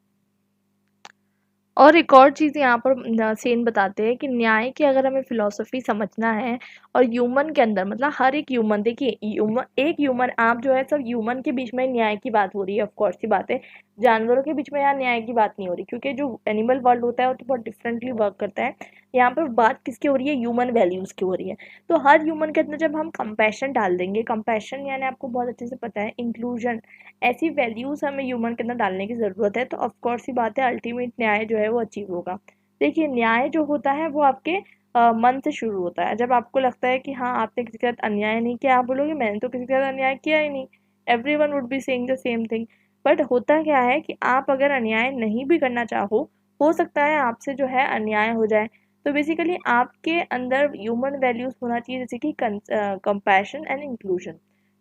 और एक और चीज़ यहाँ पर सेन बताते हैं कि न्याय की अगर हमें फिलॉसफी समझना है और ह्यूमन के अंदर, मतलब हर एक ह्यूमन, देखिए ह्यूमन, एक ह्यूमन, आप जो है सब ह्यूमन के बीच में न्याय की बात हो रही है, ऑफ कोर्स की बात है। जानवरों के बीच में यहाँ न्याय की बात नहीं हो रही, क्योंकि जो एनिमल वर्ल्ड होता है वो तो बहुत डिफरेंटली वर्क करता है। यहाँ पर बात किसकी हो रही है, ह्यूमन वैल्यूज़ की हो रही है। तो हर ह्यूमन के अंदर जब हम कंपैशन डाल देंगे, कंपैशन यानी आपको बहुत अच्छे से पता है इंक्लूजन, ऐसी वैल्यूज हमें ह्यूमन के अंदर डालने की ज़रूरत है, तो ऑफ कोर्स ही बात है अल्टीमेट न्याय जो है वो अचीव होगा। देखिए न्याय जो होता है वो आपके मन से शुरू होता है। जब आपको लगता है कि हाँ आपने किसी के साथ अन्याय नहीं किया, आप बोलोगे मैंने तो किसी के साथ अन्याय किया ही नहीं, every one would be saying the same thing. But होता क्या है कि आप अगर अन्याय नहीं भी करना चाहो, हो सकता है आपसे जो है अन्याय हो जाए। तो बेसिकली आपके अंदर ह्यूमन वैल्यूज होना चाहिए, जैसे कि कंपैशन एंड इंक्लूजन।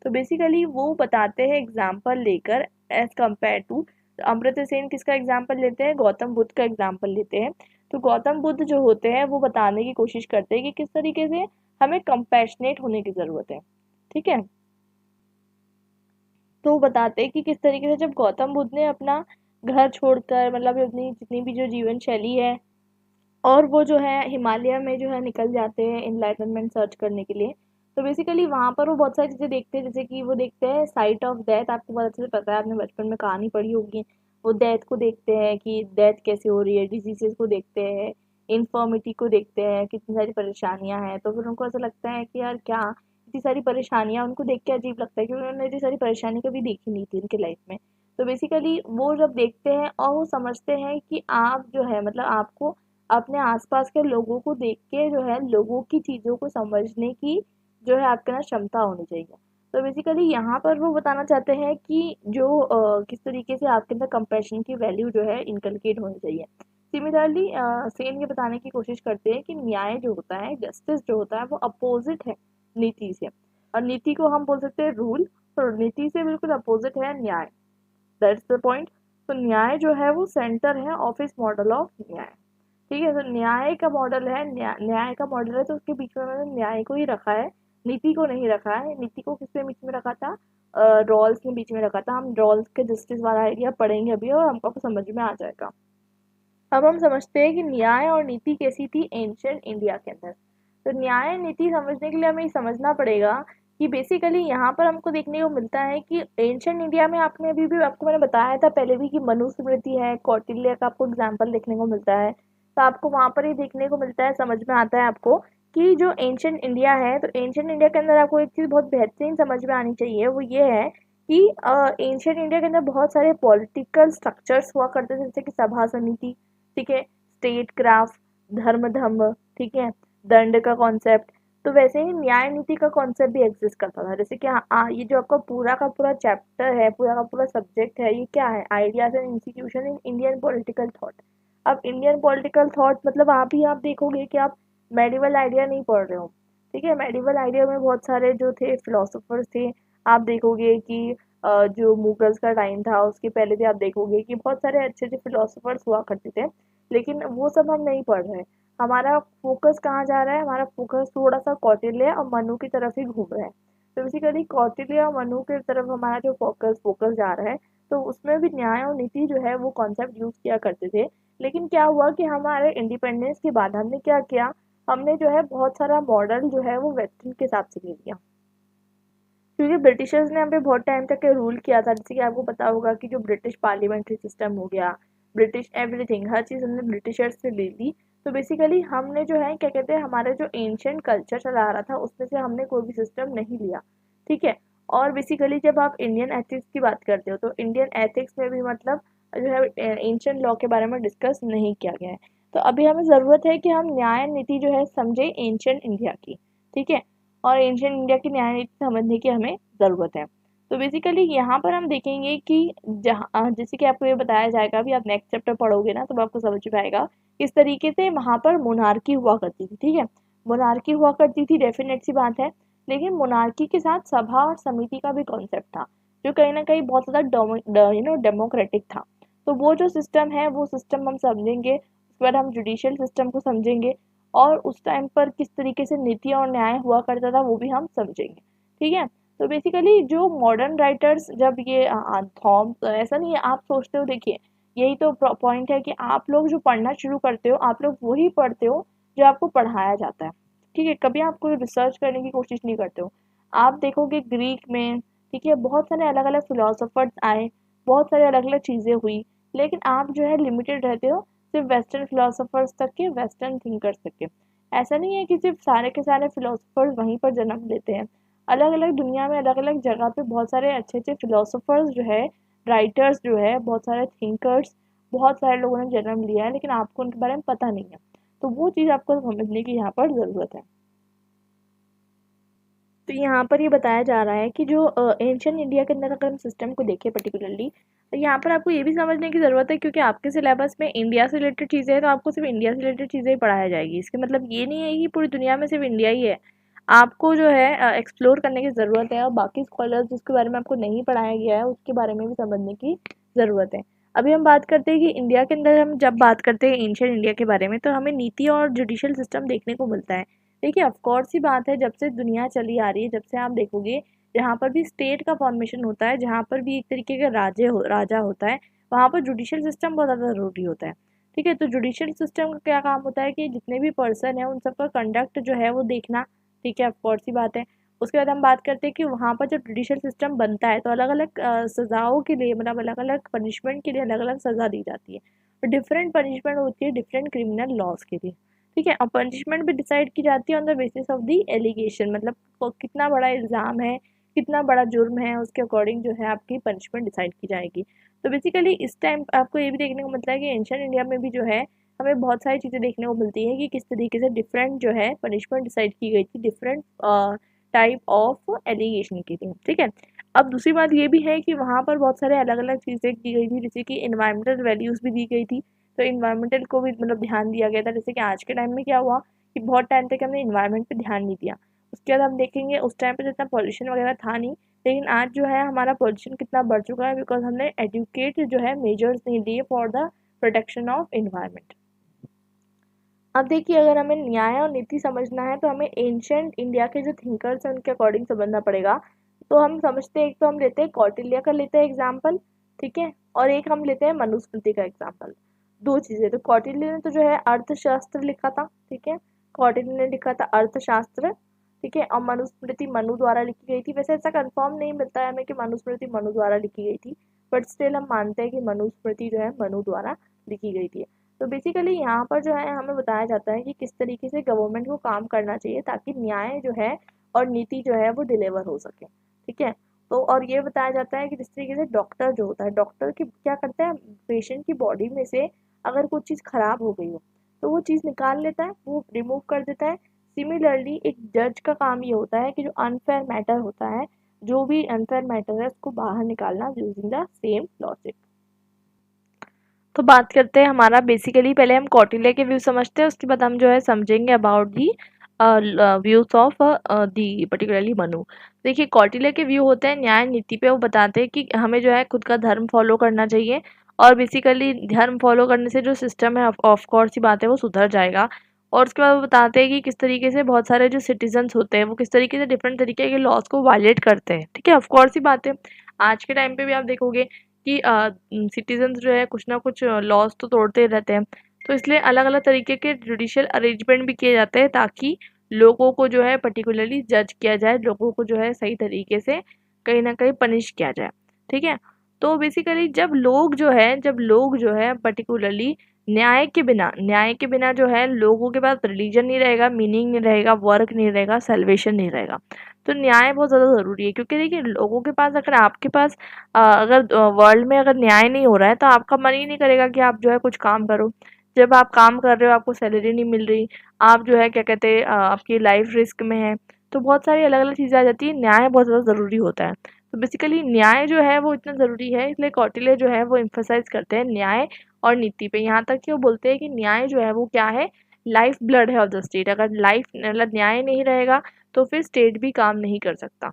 तो बेसिकली वो बताते हैं एग्जाम्पल लेकर, as compare to Amartya Sen किसका एग्जाम्पल लेते हैं, गौतम बुद्ध का एग्जाम्पल लेते हैं। तो गौतम बुद्ध जो होते हैं वो बताने की कोशिश करते हैं कि किस तरीके से हमें कंपैशनेट होने की ज़रूरत है। ठीक है, तो वो बताते हैं कि किस तरीके से जब गौतम बुद्ध ने अपना घर छोड़कर, मतलब अपनी जितनी भी जो जीवन शैली है, और वो जो है हिमालय में जो है निकल जाते हैं इनलाइटनमेंट सर्च करने के लिए। तो बेसिकली वहाँ पर वो बहुत सारी चीज़ें देखते हैं, जैसे कि वो देखते हैं साइट ऑफ डेथ, आपको बहुत अच्छे से पता है, आपने बचपन में कहानी पढ़ी होगी। वो डेथ को देखते हैं कि डेथ कैसे हो रही है, डिजीजेस को देखते हैं, इन्फर्मिटी को देखते हैं, कितनी सारी परेशानियाँ हैं। तो फिर उनको ऐसा लगता है कि यार क्या इतनी सारी परेशानियाँ, उनको देख के अजीब लगता है क्योंकि उन्होंने इतनी सारी परेशानी कभी देखी नहीं थी उनकी लाइफ में। तो बेसिकली वो जब देखते हैं और वो समझते हैं कि आप जो है, मतलब आपको अपने आसपास के लोगों को देख के जो है लोगों की चीज़ों को समझने की जो है आपके अंदर क्षमता होनी चाहिए। तो बेसिकली यहाँ पर वो बताना चाहते हैं कि जो किस तरीके से आपके अंदर कंपैशन की वैल्यू जो है इनकलकेट होनी चाहिए। सिमिलरली सेम ये बताने की कोशिश करते हैं कि न्याय जो होता है, जस्टिस जो होता है, वो अपोजिट है नीति से। और नीति को हम बोल सकते हैं रूल, और नीति से बिल्कुल अपोजिट है न्याय। That's the point. तो न्याय जो है वो सेंटर है ऑफ इस मॉडल ऑफ न्याय। ठीक है, तो न्याय का मॉडल है, न्याय का मॉडल है, तो उसके बीच में मैंने न्याय को ही रखा है, नीति को नहीं रखा है। नीति को किसके बीच में रखा था? रॉल्स के बीच में रखा था। हम रॉल्स के जस्टिस वाला आइडिया पढ़ेंगे अभी और हमको समझ में आ जाएगा। अब हम समझते हैं कि न्याय और नीति कैसी थी एंशिएंट इंडिया के अंदर। तो न्याय नीति समझने के लिए हमें समझना पड़ेगा कि बेसिकली यहाँ पर हमको देखने को मिलता है कि एंशिएंट इंडिया में आपने अभी भी आपको मैंने बताया था पहले भी कि मनुस्मृति है, कौटिल्य का आपको एग्जाम्पल देखने को मिलता है। तो आपको वहाँ पर ही देखने को मिलता है, समझ में आता है आपको कि जो एंशिएंट इंडिया है, तो एंशिएंट इंडिया के अंदर आपको एक चीज़ बहुत बेहतरीन समझ में आनी चाहिए, वो ये है कि एंशिएंट इंडिया के अंदर बहुत सारे पॉलिटिकल स्ट्रक्चर्स हुआ करते थे, जैसे कि सभा समिति, ठीक है, स्टेट क्राफ्ट, धर्म धम्म, ठीक है, दंड का कॉन्सेप्ट। तो वैसे ही न्याय नीति का कॉन्सेप्ट भी एग्जिस्ट करता था। जैसे कि ये जो आपका पूरा का पूरा चैप्टर है, पूरा का पूरा सब्जेक्ट है, ये क्या है? Ideas and institution in Indian political thought. अब इंडियन पॉलिटिकल थॉट मतलब आप देखोगे कि आप मेडिवल आइडिया नहीं पढ़ रहे हो। ठीक है, मेडिवल आइडिया में बहुत सारे जो थे फिलोसोफर्स थे। आप देखोगे कि जो मुगल्स का टाइम था उसके पहले भी आप देखोगे कि बहुत सारे अच्छे अच्छे फिलोसोफर्स हुआ करते थे, लेकिन वो सब हम नहीं पढ़ रहे। हमारा फोकस कहाँ जा रहा है? हमारा फोकस थोड़ा सा कौटिल्य और मनु की तरफ ही घूम रहा है। तो बेसिकली कौटिल्य और मनु की तरफ हमारा जो फोकस फोकस जा रहा है, तो उसमें भी न्याय और नीति जो है वो कॉन्सेप्ट यूज किया करते थे। लेकिन क्या हुआ कि हमारे इंडिपेंडेंस के बाद हमने क्या किया? हमने जो है बहुत सारा मॉडल जो है वो वेस्टर्न के हिसाब से ले लिया, क्योंकि ब्रिटिशर्स ने हम पे बहुत टाइम तक रूल किया था। जैसे कि आपको पता होगा कि जो ब्रिटिश पार्लियामेंट्री सिस्टम हो गया, ब्रिटिश एवरीथिंग, हर चीज़ हमने ब्रिटिशर्स से ले ली। तो बेसिकली हमने जो है क्या कहते हैं, हमारे जो एंशियंट कल्चर चला आ रहा था उसमें से हमने कोई भी सिस्टम नहीं लिया। ठीक है, और बेसिकली जब आप इंडियन एथिक्स की बात करते हो तो इंडियन एथिक्स में भी मतलब जो है एंशियंट लॉ के बारे में डिस्कस नहीं किया गया है। तो अभी हमें ज़रूरत है कि हम न्याय नीति जो है समझे एंशियंट इंडिया की। ठीक है, और एंशियंट इंडिया की न्याय नीति समझने की हमें ज़रूरत है। तो बेसिकली यहाँ पर हम देखेंगे कि जहाँ जैसे कि आपको ये बताया जाएगा, अभी आप नेक्स्ट चैप्टर पढ़ोगे ना तो आपको समझ में आएगा किस तरीके से वहाँ पर मोनार्की हुआ करती थी। ठीक है, मोनार्की हुआ करती थी, डेफिनेट सी बात है। लेकिन मोनार्की के साथ सभा और समिति का भी कॉन्सेप्ट था, जो कहीं ना कहीं बहुत ज़्यादा डेमोक्रेटिक था। तो वो जो सिस्टम है वो सिस्टम हम समझेंगे, उसके बाद हम जुडिशियल सिस्टम को समझेंगे, और उस टाइम पर किस तरीके से नीति और न्याय हुआ करता था वो भी हम समझेंगे। ठीक है, तो बेसिकली जो मॉडर्न राइटर्स जब ये थॉम, ऐसा नहीं है आप सोचते हो, देखिए यही तो पॉइंट है कि आप लोग जो पढ़ना शुरू करते हो आप लोग वही पढ़ते हो जो आपको पढ़ाया जाता है। ठीक है, कभी आप कोई रिसर्च करने की कोशिश नहीं करते हो। आप देखोगे ग्रीक में, ठीक है, बहुत सारे अलग अलग फिलोसोफर्स आए, बहुत सारी अलग अलग चीज़ें हुई, लेकिन आप जो है लिमिटेड रहते हो सिर्फ वेस्टर्न फिलोसोफर्स तक के, वेस्टर्न थिंकर्स तक के। ऐसा नहीं है कि सिर्फ सारे के सारे फिलोसोफर्स वहीं पर जन्म लेते हैं। अलग अलग दुनिया में अलग अलग जगह पे बहुत सारे अच्छे अच्छे फिलोसोफर्स जो है, राइटर्स जो है, बहुत सारे थिंकर्स, बहुत सारे लोगों ने जन्म लिया है, लेकिन आपको उनके बारे में पता नहीं है। तो वो चीज़ आपको समझने की यहाँ पर ज़रूरत है। तो यहाँ पर ये बताया जा रहा है कि जो एंशियंट इंडिया के अंदर अगर हम सिस्टम को देखें पर्टिकुलरली, तो यहाँ पर आपको ये भी समझने की ज़रूरत है, क्योंकि आपके सिलेबस में इंडिया से रिलेटेड चीज़ें हैं तो आपको सिर्फ इंडिया से रिलेटेड चीज़ें ही पढ़ाया जाएगी। इसका मतलब ये नहीं है कि पूरी दुनिया में सिर्फ इंडिया ही है। आपको जो है एक्सप्लोर करने की ज़रूरत है, और बाकी स्कॉलर्स जिसके बारे में आपको नहीं पढ़ाया गया है उसके बारे में भी समझने की ज़रूरत है। अभी हम बात करते हैं कि इंडिया के अंदर हम जब बात करते हैं एंशियंट इंडिया के बारे में, तो हमें नीति और जुडिशियल सिस्टम देखने को मिलता है। देखिए ऑफकोर्स ही बात है, जब से दुनिया चली आ रही है, जब से आप देखोगे जहाँ पर भी स्टेट का फॉर्मेशन होता है, जहाँ पर भी एक तरीके का राजा होता है, वहाँ पर जुडिशियल सिस्टम बहुत ज़्यादा ज़रूरी होता है। ठीक है, तो जुडिशियल सिस्टम का क्या काम होता है कि जितने भी पर्सन है उन सबका कंडक्ट जो है वो देखना। ठीक है, ऑफकोर्स ही बात है। उसके बाद हम बात करते हैं कि वहाँ पर जब जुडिशियल सिस्टम बनता है तो अलग अलग सज़ाओं के लिए, मतलब अलग अलग पनिशमेंट के लिए अलग अलग सज़ा दी जाती है, और डिफरेंट पनिशमेंट होती है डिफरेंट क्रिमिनल लॉज के लिए। ठीक है, और पनिशमेंट भी डिसाइड की जाती है on the basis of the allegation, मतलब कितना बड़ा इल्ज़ाम है, कितना बड़ा जुर्म है, उसके अकॉर्डिंग जो है आपकी पनिशमेंट डिसाइड की जाएगी। तो बेसिकली इस टाइम आपको ये भी देखने को मिलता है कि एंशियंट इंडिया में भी जो है हमें बहुत सारी चीज़ें देखने को मिलती हैं कि किस तरीके से डिफरेंट जो है पनिशमेंट डिसाइड की गई थी डिफरेंट टाइप ऑफ एलिगेशन की थी, ठीक है। अब दूसरी बात ये भी है कि वहाँ पर बहुत सारे अलग अलग चीज़ें की गई थी, जैसे कि इन्वायरमेंटल वैल्यूज़ भी दी गई थी, तो इन्वायरमेंटल को भी मतलब ध्यान दिया गया था। जैसे कि आज के टाइम में क्या हुआ कि बहुत टाइम तक हमने इन्वायरमेंट पे ध्यान नहीं दिया। उसके बाद हम देखेंगे उस टाइम पे जितना पॉल्यूशन वगैरह था नहीं, लेकिन आज जो है हमारा पॉल्यूशन कितना बढ़ चुका है, बिकॉज हमने एडुकेट जो है मेजर्स नहीं लिए for the protection of environment. अब देखिए, अगर हमें न्याय और नीति समझना है तो हमें एंशंट इंडिया के जो थिंकर्स हैं उनके अकॉर्डिंग समझना पड़ेगा। तो हम समझते हैं, एक तो हम लेते हैं कौटिल्य का लेते हैं एग्जाम्पल, ठीक है, और एक हम लेते हैं मनुस्मृति का एग्जाम्पल। दो चीज़ें, तो कौटिल्य ने तो जो है अर्थशास्त्र लिखा था, ठीक है, कौटिल्य ने लिखा था अर्थशास्त्र, ठीक है, और मनुस्मृति मनु द्वारा लिखी गई थी। वैसे ऐसा कंफर्म नहीं मिलता है हमें कि मनुस्मृति मनु द्वारा लिखी गई थी, बट स्टिल हम मानते हैं कि मनुस्मृति जो है मनु द्वारा लिखी गई थी। तो बेसिकली यहाँ पर जो है हमें बताया जाता है कि किस तरीके से गवर्नमेंट को काम करना चाहिए ताकि न्याय जो है और नीति जो है वो डिलीवर हो सके, ठीक है। तो और ये बताया जाता है कि जिस तरीके से डॉक्टर जो होता है, डॉक्टर की क्या करता है, पेशेंट की बॉडी में से अगर कुछ चीज़ खराब हो गई हो तो वो चीज़ निकाल लेता है, वो रिमूव कर देता है। सिमिलरली एक जज का काम ये होता है कि जो अनफेयर मैटर होता है, जो भी अनफेयर मैटर है उसको बाहर निकालना यूजिंग द सेम लॉजिक। तो बात करते हैं हमारा, बेसिकली पहले हम कौटिल्य के व्यू समझते हैं, उसके बाद हम जो है समझेंगे about the views of the particularly Manu. देखिए, कौटिल्य के व्यू होते हैं न्याय नीति पे, वो बताते हैं कि हमें जो है खुद का धर्म फॉलो करना चाहिए, और बेसिकली धर्म फॉलो करने से जो सिस्टम है ऑफ कोर्स ही बात है वो सुधर जाएगा। और उसके बाद वो बताते हैं कि किस तरीके से बहुत सारे जो सिटीजन्स होते हैं वो किस तरीके से डिफरेंट तरीके के लॉज को वायलेट करते हैं, ठीक है, ऑफ कोर्स ही बात है। आज के टाइम पे भी आप देखोगे कि सिटीजन्स जो है कुछ ना कुछ लॉज तो तोड़ते रहते हैं, तो इसलिए अलग अलग तरीके के जुडिशियल अरेंजमेंट भी किए जाते हैं ताकि लोगों को जो है पर्टिकुलरली जज किया जाए, लोगों को जो है सही तरीके से कहीं ना कहीं पनिश किया जाए, ठीक है। तो बेसिकली जब लोग जो है पर्टिकुलरली न्याय के बिना जो है लोगों के पास रिलीजन नहीं रहेगा, मीनिंग नहीं रहेगा, वर्क नहीं रहेगा, सेल्वेशन नहीं रहेगा। तो न्याय बहुत ज़्यादा ज़रूरी है, क्योंकि देखिए लोगों के पास, अगर आपके पास अगर वर्ल्ड में अगर न्याय नहीं हो रहा है तो आपका मन ही नहीं करेगा कि आप जो है कुछ काम करो। जब आप काम कर रहे हो आपको सैलरी नहीं मिल रही, आप जो है क्या कहते हैं आपकी लाइफ रिस्क में है, तो बहुत सारी अलग अलग चीज़ें आ जाती है, न्याय बहुत ज़्यादा ज़रूरी होता है। तो बेसिकली न्याय जो है वो इतना ज़रूरी है, इसलिए कौटिल्य जो है वो एम्फसाइज करते हैं न्याय और नीति पे। यहाँ तक कि वो बोलते हैं कि न्याय जो है वो क्या है, लाइफ ब्लड है ऑफ द स्टेट। अगर लाइफ मतलब न्याय नहीं रहेगा तो फिर स्टेट भी काम नहीं कर सकता।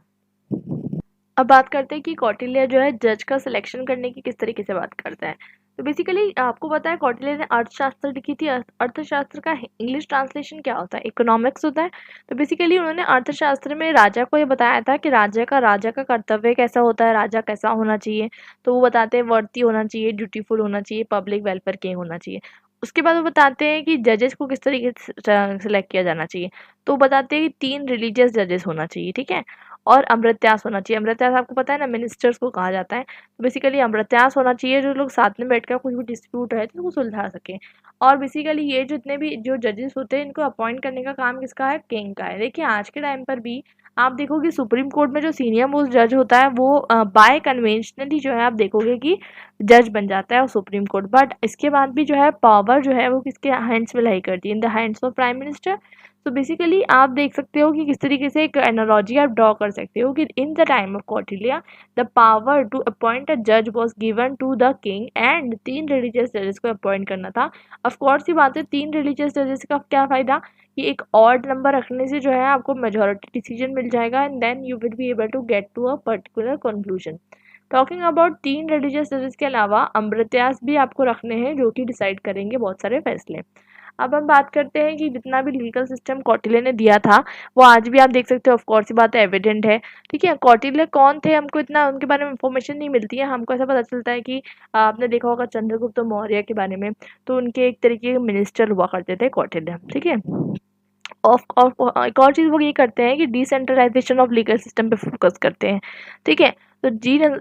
अब बात करते हैं कि कौटिल्य जो है जज का सिलेक्शन करने की किस तरीके से बात करता है। तो बेसिकली आपको पता है कौटिल्य ने अर्थशास्त्र लिखी थी। अर्थशास्त्र का इंग्लिश ट्रांसलेशन क्या होता है, इकोनॉमिक्स होता है। तो बेसिकली उन्होंने अर्थशास्त्र में राजा को ये बताया था कि राजा का कर्तव्य कैसा होता है, राजा कैसा होना चाहिए। तो वो बताते हैं वर्ती होना चाहिए, ड्यूटीफुल होना चाहिए, पब्लिक वेलफेयर किंग होना चाहिए। उसके बाद वो बताते हैं कि जजेस को किस तरीके से सेलेक्ट किया जाना चाहिए। तो वो बताते हैं कि 3 रिलीजियस जजेस होना चाहिए, ठीक है, और अमृत्यास होना चाहिए। अमृत्यास आपको पता है ना, मिनिस्टर्स को कहा जाता है। तो बेसिकली अमृत्यास होना चाहिए, जो लोग साथ में बैठकर कुछ भी डिस्प्यूट है तो उसको सुलझा सकें। और बेसिकली ये जितने भी जो जजेस होते हैं इनको अपॉइंट करने का काम किसका है, किंग का है। देखिए आज के टाइम पर भी आप देखोगे सुप्रीम कोर्ट में जो सीनियर मोस्ट जज होता है वो बाय कन्वेंशनली जो है आप देखोगे कि जज बन जाता है सुप्रीम कोर्ट। बट इसके बाद भी जो है पावर जो है वो किसके हैंड्स में लाई करती है, in the hands of prime minister. तो बेसिकली आप देख सकते हो कि किस तरीके से एक एनालॉजी आप ड्रॉ कर सकते हो कि in the time of Kautilya the power to appoint a जज was given to the king and 3 religious जजेस को अपॉइंट करना था। ऑफ कोर्स ही बात है, 3 रिलीजियस जजेस का क्या फ़ायदा कि एक ऑड नंबर रखने से जो है आपको मेजॉरिटी डिसीजन मिल जाएगा and then you will be able to get to a particular conclusion. Talking about 3 religious जजेस के अलावा अमृत्यास भी आपको रखने हैं जो कि डिसाइड करेंगे बहुत सारे फैसले। अब हम बात करते हैं कि जितना भी लीगल सिस्टम कौटिल्य ने दिया था वो आज भी आप देख सकते हो, ऑफ कोर्स ये बात एविडेंट है, ठीक है। कौटिल्य कौन थे, हमको इतना उनके बारे में इंफॉर्मेशन नहीं मिलती है। हमको ऐसा पता चलता है कि आपने देखा होगा चंद्रगुप्त मौर्य के बारे में, तो उनके एक तरीके के मिनिस्टर हुआ करते थे कौटिल्य, ठीक है। ऑफ एक और चीज़ वो ये करते हैं कि डिसेंट्रलाइजेशन ऑफ लीगल सिस्टम पे फोकस करते हैं, ठीक है। तो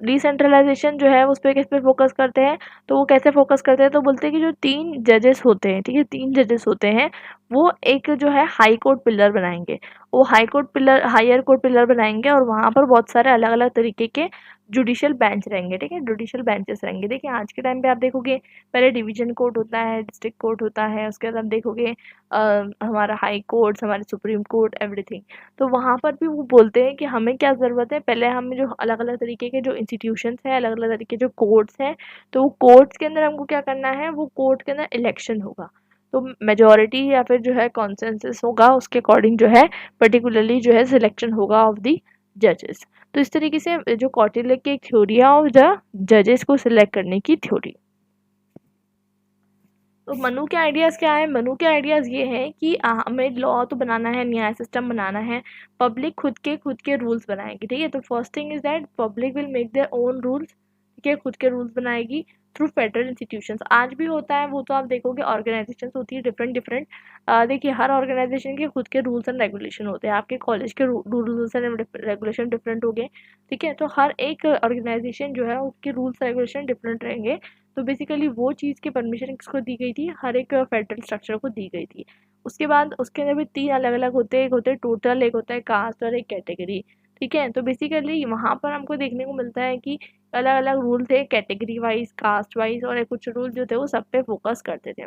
डिसेंट्रलाइजेशन जो है उस पर किस पे फोकस करते हैं, तो वो कैसे फोकस करते हैं, तो बोलते हैं कि जो 3 जजेस होते हैं, ठीक है, 3 जजेस होते हैं वो एक जो है हाई कोर्ट पिलर बनाएंगे। वो high court pillar, higher court pillar बनाएंगे और वहाँ पर बहुत सारे अलग अलग तरीके के जुडिशियल बेंच रहेंगे। ठीक है, जुडिशियल बेंचेस रहेंगे। देखिए आज के टाइम पे आप देखोगे पहले डिवीजन कोर्ट होता है, डिस्ट्रिक्ट कोर्ट होता है, उसके बाद आप देखोगे हमारा हाई कोर्ट्स, हमारे सुप्रीम कोर्ट, एवरीथिंग। तो वहाँ पर भी वो बोलते हैं कि हमें क्या ज़रूरत है, पहले हमें जो अलग अलग तरीके के जो इंस्टीट्यूशंस हैं, अलग अलग तरीके जो कोर्ट्स हैं, तो वो कोर्ट्स के अंदर हमको क्या करना है, वो कोर्ट के अंदर इलेक्शन होगा। तो मेजॉरिटी या फिर जो है कॉन्सेंसस होगा, उसके अकॉर्डिंग जो है पर्टिकुलरली जो है सिलेक्शन होगा ऑफ द जजेस। तो इस तरीके से जो कौटिल्य की एक थ्योरी है ऑफ द जजेस को सिलेक्ट करने की थ्योरी। तो मनु के आइडियाज़ क्या है? मनु के आइडियाज़ ये हैं कि हमें लॉ तो बनाना है, न्याय सिस्टम बनाना है, पब्लिक खुद के रूल्स बनाएगी। ठीक है, तो first thing is that public will make their own rules. ठीक है, खुद के रूल्स बनाएगी थ्रू फेडरल इंस्टीट्यूशंस। आज भी होता है वो, तो आप देखोगे ऑर्गेनाइजेशंस होती है डिफरेंट डिफरेंट। देखिए हर ऑर्गेनाइजेशन के खुद के रूल्स एंड रेगुलेशन होते हैं। आपके कॉलेज के रूल्स एंड रेगुलेशन डिफरेंट हो गए। ठीक है, तो हर एक ऑर्गेनाइजेशन जो है उसके रूल्स रेगुलेशन डिफरेंट रहेंगे। तो बेसिकली वो चीज़ की परमिशन किसको दी गई थी, हर एक फेडरल स्ट्रक्चर को दी गई थी। उसके बाद उसके अंदर भी 3 अलग-अलग होते हैं, एक होते हैं टोटल, एक होता है कास्ट और एक कैटेगरी। ठीक है, तो बेसिकली वहाँ पर हमको देखने को मिलता है कि अलग-अलग रूल थे कैटेगरी वाइज़, कास्ट वाइज़, और कुछ रूल जो थे वो सब पे फोकस करते थे।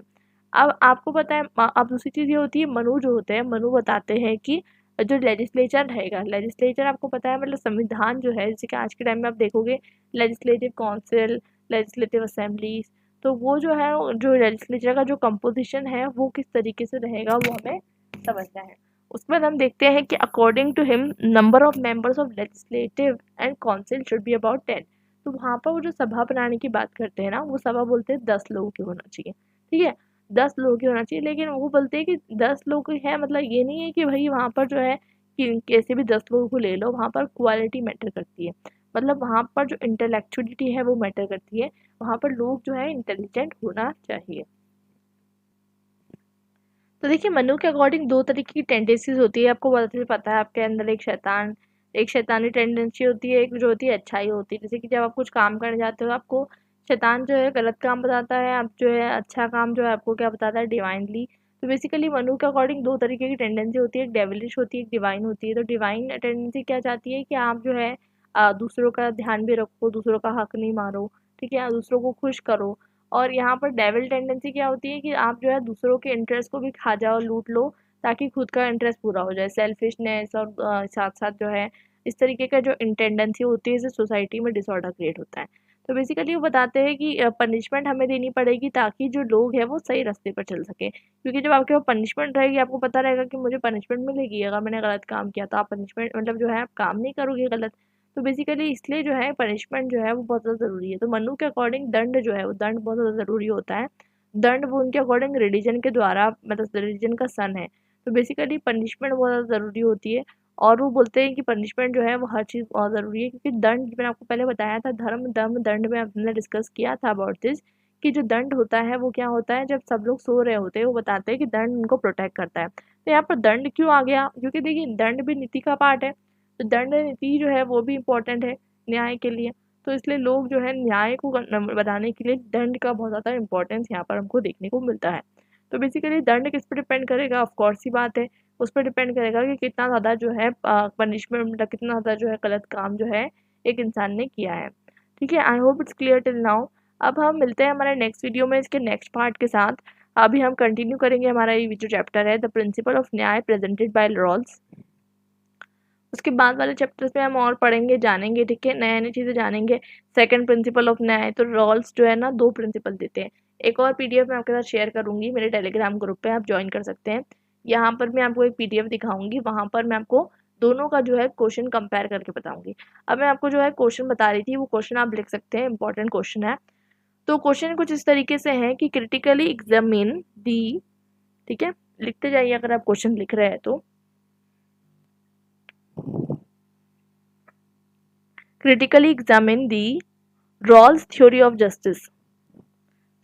अब आपको पता है अब दूसरी चीज़ ये होती है, मनु जो होते हैं, मनु बताते हैं कि जो लेजिस्लेचर रहेगा, लेजिस्लेचर आपको पता है मतलब संविधान जो है, जैसे कि आज के टाइम में आप देखोगे लेजिस्लेटिव काउंसिल, लेजिस्लेटिव असेंबलीज, तो वो जो है जो लेजिस्लेचर का जो कंपोजिशन है वो किस तरीके से रहेगा वो हमें समझना है। उसके बाद हम देखते हैं कि according to him number of members of legislative and council should be about 10। तो वहाँ पर वो जो सभा बनाने की बात करते हैं ना, वो सभा बोलते हैं 10 लोगों की होना चाहिए। ठीक है, 10 लोगों की होना चाहिए, लेकिन वो बोलते हैं कि 10 लोग है, मतलब ये नहीं है कि भाई वहाँ पर जो है कि कैसे भी 10 लोगों को ले लो, वहाँ पर क्वालिटी मैटर करती है। मतलब वहाँ पर जो इंटेलेक्चुअलिटी है वो मैटर करती है, वहाँ पर लोग जो है इंटेलिजेंट होना चाहिए। तो देखिए मनु के अकॉर्डिंग 2 तरीके की टेंडेंसीज होती है, आपको पता है आपके अंदर एक शैतानी टेंडेंसी होती है, एक जो होती है अच्छाई होती है। जैसे कि जब आप कुछ काम करने जाते हो, आपको शैतान जो है गलत काम बताता है, आप जो है अच्छा काम जो है आपको क्या बताता है, डिवाइनली। तो बेसिकली मनु के अकॉर्डिंग 2 तरीके की टेंडेंसी होती है, एक डेविलिश होती है, एक डिवाइन होती है। तो डिवाइन टेंडेंसी क्या चाहती है कि आप जो है दूसरों का ध्यान भी रखो, दूसरों का हक नहीं मारो, ठीक है, दूसरों को खुश करो। और यहाँ पर डेविल टेंडेंसी क्या होती है कि आप जो है दूसरों के इंटरेस्ट को भी खा जाओ, लूट लो, ताकि खुद का इंटरेस्ट पूरा हो जाए। सेल्फिशनेस और साथ साथ जो है इस तरीके का जो टेंडेंसी होती है, इससे सोसाइटी में डिसऑर्डर क्रिएट होता है। तो बेसिकली वो बताते हैं कि पनिशमेंट हमें देनी पड़ेगी ताकि जो लोग हैं वो सही रास्ते पर चल सके, क्योंकि जब आपके पास पनिशमेंट रहेगी, आपको पता रहेगा कि मुझे पनिशमेंट मिलेगी अगर मैंने गलत काम किया, तो आप पनिशमेंट मतलब जो है आप काम नहीं करोगे गलत। तो बेसिकली इसलिए जो है पनिशमेंट जो है वो बहुत ज़्यादा ज़रूरी है। तो मनु के अकॉर्डिंग दंड जो है वो दंड बहुत ज़्यादा ज़रूरी होता है। दंड वो उनके अकॉर्डिंग रिलीजन के द्वारा, मतलब रिलीजन का सन है। तो बेसिकली पनिशमेंट बहुत ज़्यादा ज़रूरी होती है। और वो बोलते हैं कि पनिशमेंट जो है वो हर चीज़ बहुत ज़रूरी है, क्योंकि दंड मैंने आपको पहले बताया था, धर्म दम दंड में हमने डिस्कस किया था अबाउट दिस, कि जो दंड होता है वो क्या होता है, जब सब लोग सो रहे होते हैं वो बताते हैं कि दंड उनको प्रोटेक्ट करता है। तो यहाँ पर दंड क्यों आ गया, क्योंकि देखिए दंड भी नीति का पार्ट है। तो दंड नीति जो है वो भी इम्पोर्टेंट है न्याय के लिए। तो इसलिए लोग जो है न्याय को बनाने के लिए दंड का बहुत ज़्यादा इम्पोर्टेंस यहाँ पर हमको देखने को मिलता है। तो बेसिकली दंड किस पर डिपेंड करेगा, ऑफ कोर्स ही बात है, उस पर डिपेंड करेगा कि कितना ज़्यादा जो है पनिशमेंट, मतलब कितना ज़्यादा जो है गलत काम जो है एक इंसान ने किया है। ठीक है, I hope it's clear till now. अब हम मिलते हैं हमारे नेक्स्ट वीडियो में इसके नेक्स्ट पार्ट के साथ। अभी हम कंटिन्यू करेंगे हमारा ये जो चैप्टर है, द प्रिंसिपल ऑफ न्याय प्रेजेंटेड बाय रॉल्स। उसके बाद वाले चैप्टर्स में हम और पढ़ेंगे, जानेंगे, ठीक है, नए नई चीज़ें जानेंगे। सेकंड प्रिंसिपल ऑफ न्याय, तो रॉल्स जो है ना 2 प्रिंसिपल देते हैं। एक और पीडीएफ मैं आपके साथ शेयर करूँगी मेरे टेलीग्राम ग्रुप पे, आप ज्वाइन कर सकते हैं। यहाँ पर मैं आपको एक पीडीएफ दिखाऊँगी, वहाँ पर मैं आपको दोनों का जो है क्वेश्चन कंपेयर करके बताऊँगी। अब मैं आपको जो है क्वेश्चन बता रही थी, वो क्वेश्चन आप लिख सकते हैं, इंपॉर्टेंट क्वेश्चन है। तो क्वेश्चन कुछ इस तरीके से है कि क्रिटिकली एग्जामिन दी, ठीक है, लिखते जाइए अगर आप क्वेश्चन लिख रहे हैं तो। Critically examine the Rawls theory of justice,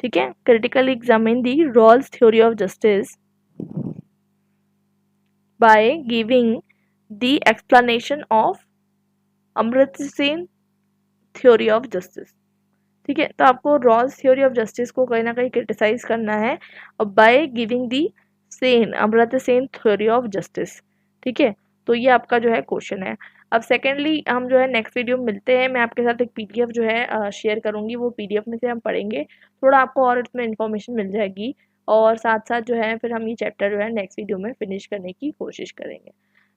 ठीक है, critically examine the Rawls theory of justice by giving the explanation of Amartya Sen theory of justice. ठीक है, तो आपको रॉल्स थ्योरी ऑफ जस्टिस को कहीं ना कहीं क्रिटिसाइज करना है, और by giving the Sen, Amartya Sen theory of justice. ठीक है, तो ये आपका जो है क्वेश्चन है। अब सेकेंडली हम जो है नेक्स्ट वीडियो में मिलते हैं, मैं आपके साथ एक पीडीएफ जो है शेयर करूंगी, वो पीडीएफ में से हम पढ़ेंगे, थोड़ा आपको और इसमें इन्फॉर्मेशन मिल जाएगी, और साथ साथ जो है फिर हम ये चैप्टर जो है नेक्स्ट वीडियो में फिनिश करने की कोशिश करेंगे।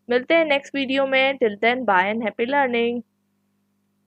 मिलते हैं नेक्स्ट वीडियो में, till then bye and happy learning.